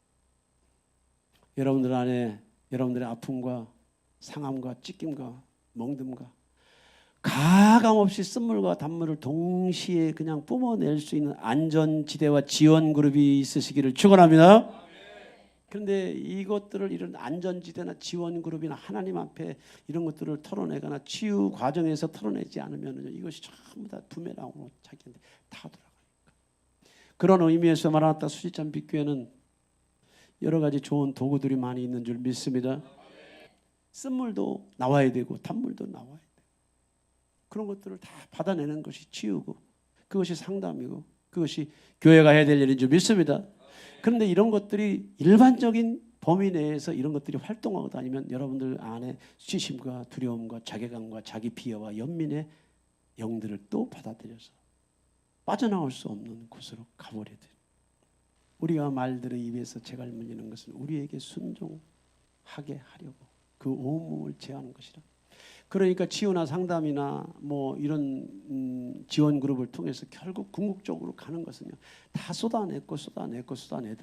여러분들 안에 여러분들의 아픔과 상함과 찢김과 멍듦과 가감없이 쓴물과 단물을 동시에 그냥 뿜어낼 수 있는 안전지대와 지원 그룹이 있으시기를 축원합니다. 그런데 이것들을 이런 안전지대나 지원 그룹이나 하나님 앞에 이런 것들을 털어내거나 치유 과정에서 털어내지 않으면 이것이 전부 다 부메랑으로 자기한테 다 돌아가니까. 그런 의미에서 마라나타 수지찬 빛교회는 여러 가지 좋은 도구들이 많이 있는 줄 믿습니다. 쓴물도 나와야 되고 단물도 나와야 돼. 그런 것들을 다 받아내는 것이 치유고 그것이 상담이고 그것이 교회가 해야 될 일인 줄 믿습니다. 그런데 이런 것들이 일반적인 범위 내에서 이런 것들이 활동하고 다니면 여러분들 안에 수치심과 두려움과 자괴감과 자기 비하와 연민의 영들을 또 받아들여서 빠져나올 수 없는 곳으로 가버려 돼요. 우리가 말들의 입에서 재갈 물리는 것은 우리에게 순종하게 하려고 그 온몸을 제하는 것이라. 그러니까 치유나 상담이나 뭐 이런 지원 그룹을 통해서 결국 궁극적으로 가는 것은요. 다 쏟아내다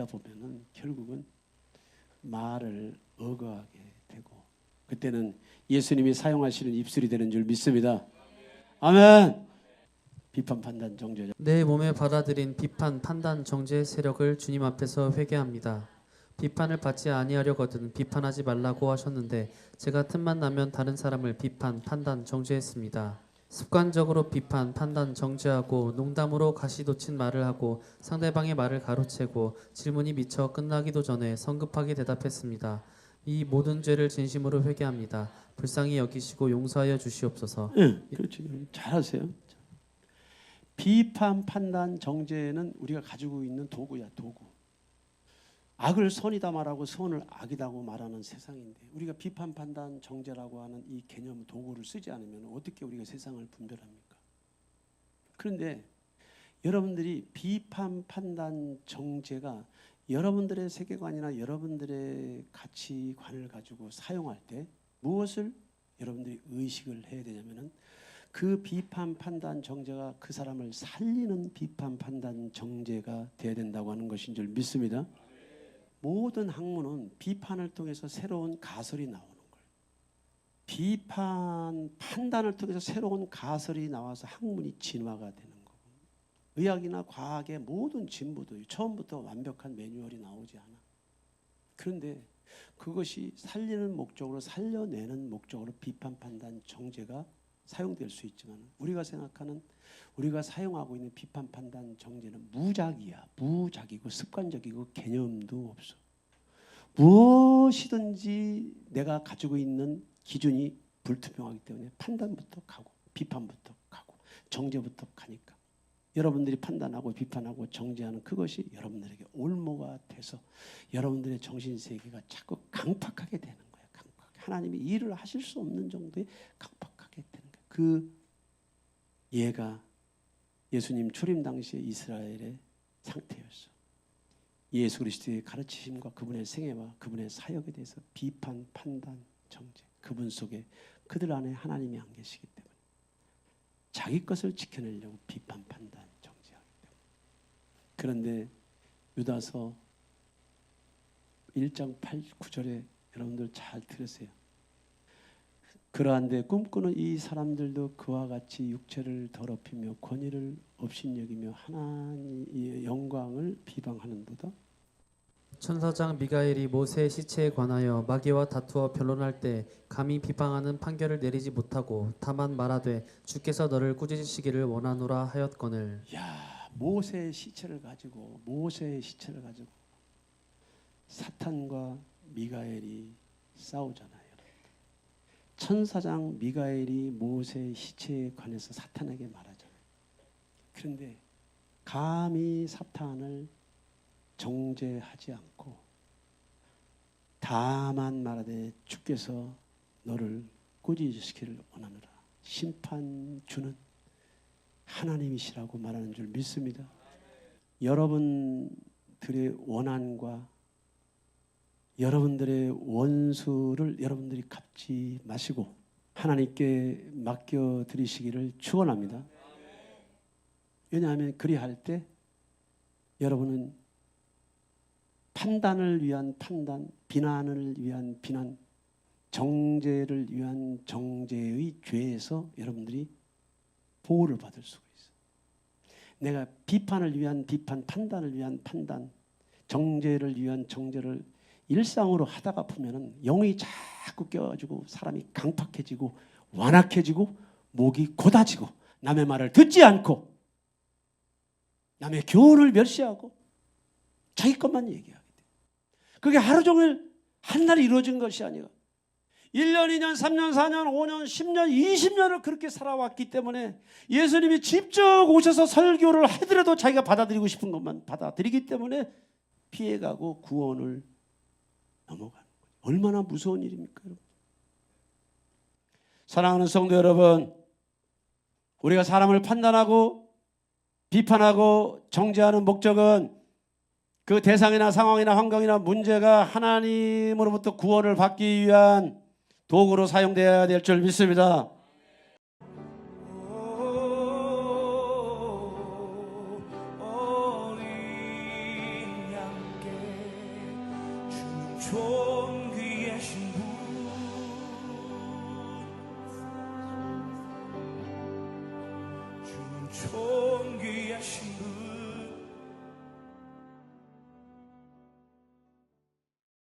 보면은 결국은 말을 어거하게 되고 그때는 예수님이 사용하시는 입술이 되는 줄 믿습니다. 아멘. 비판, 판단, 정죄. 내 몸에 받아들인 비판, 판단, 정죄의 세력을 주님 앞에서 회개합니다. 비판을 받지 아니하려거든 비판하지 말라고 하셨는데 제가 틈만 나면 다른 사람을 비판, 판단, 정죄했습니다. 습관적으로 비판, 판단, 정죄하고 농담으로 가시돋친 말을 하고 상대방의 말을 가로채고 질문이 미처 끝나기도 전에 성급하게 대답했습니다. 이 모든 죄를 진심으로 회개합니다. 불쌍히 여기시고 용서하여 주시옵소서. 네, 그렇죠. 잘하세요. 비판, 판단, 정죄는 우리가 가지고 있는 도구야, 도구. 악을 선이다 말하고 선을 악이다고 말하는 세상인데 우리가 비판, 판단, 정죄라고 하는 이 개념 도구를 쓰지 않으면 어떻게 우리가 세상을 분별합니까? 그런데 여러분들이 비판, 판단, 정죄가 여러분들의 세계관이나 여러분들의 가치관을 가지고 사용할 때 무엇을 여러분들이 의식을 해야 되냐면은 그 비판, 판단, 정죄가 그 사람을 살리는 비판, 판단, 정죄가 돼야 된다고 하는 것인 줄 믿습니다. 모든 학문은 비판을 통해서 새로운 가설이 나오는 거예요. 비판, 판단을 통해서 새로운 가설이 나와서 학문이 진화가 되는 거고, 의학이나 과학의 모든 진보도 처음부터 완벽한 매뉴얼이 나오지 않아. 그런데 그것이 살리는 목적으로, 살려내는 목적으로 비판, 판단, 정죄가 사용될 수 있지만, 우리가 생각하는, 우리가 사용하고 있는 비판, 판단, 정죄는 무작이야. 무작이고 습관적이고 개념도 없어. 무엇이든지 내가 가지고 있는 기준이 불투명하기 때문에 판단부터 가고 비판부터 가고 정죄부터 가니까, 여러분들이 판단하고 비판하고 정죄하는 그것이 여러분들에게 올무가 돼서 여러분들의 정신세계가 자꾸 강팍하게 되는 거예요. 강팍. 하나님이 일을 하실 수 없는 정도의 강팍하게 되는 거예요. 그 예가 예수님 초림 당시의 이스라엘의 상태였어. 예수 그리스도의 가르치심과 그분의 생애와 그분의 사역에 대해서 비판, 판단, 정죄, 그분 속에 그들 안에 하나님이 안 계시기 때문에 자기 것을 지켜내려고 비판, 판단, 정죄하기 때문에. 그런데 유다서 1장 8, 9절에 여러분들 잘 들으세요. 그러한데 꿈꾸는 이 사람들도 그와 같이 육체를 더럽히며 권위를 업신여기며 하나님의 영광을 비방하는도다. 천사장 미가엘이 모세의 시체에 관하여 마귀와 다투어 변론할 때 감히 비방하는 판결을 내리지 못하고 다만 말하되 주께서 너를 꾸짖으시기를 원하노라 하였거늘. 야, 모세의 시체를 가지고 사탄과 미가엘이 싸우잖아요. 천사장 미가엘이 모세의 시체에 관해서 사탄에게 말하잖아요. 그런데 감히 사탄을 정죄하지 않고 다만 말하되 주께서 너를 꾸짖으시기를 원하노라. 심판주는 하나님이시라고 말하는 줄 믿습니다. 여러분들의 원한과 여러분들의 원수를 여러분들이 갚지 마시고 하나님께 맡겨드리시기를 축원합니다. 왜냐하면 그리할 때 여러분은 판단을 위한 판단, 비난을 위한 비난, 정죄를 위한 정죄의 죄에서 여러분들이 보호를 받을 수가 있어요. 내가 비판을 위한 비판, 판단을 위한 판단, 정죄를 위한 정죄를 일상으로 하다가 보면은 영이 자꾸 껴가지고 사람이 강팍해지고 완악해지고 목이 고다지고 남의 말을 듣지 않고 남의 교훈을 멸시하고 자기 것만 얘기하게 돼. 그게 하루 종일 한 날 이루어진 것이 아니라 1년, 2년, 3년, 4년, 5년, 10년, 20년을 그렇게 살아왔기 때문에 예수님이 직접 오셔서 설교를 하더라도 자기가 받아들이고 싶은 것만 받아들이기 때문에 피해가고 구원을 넘어가는 거예요. 얼마나 무서운 일입니까, 여러분? 사랑하는 성도 여러분, 우리가 사람을 판단하고 비판하고 정죄하는 목적은 그 대상이나 상황이나 환경이나 문제가 하나님으로부터 구원을 받기 위한 도구로 사용되어야 될 줄 믿습니다. 존귀하신 분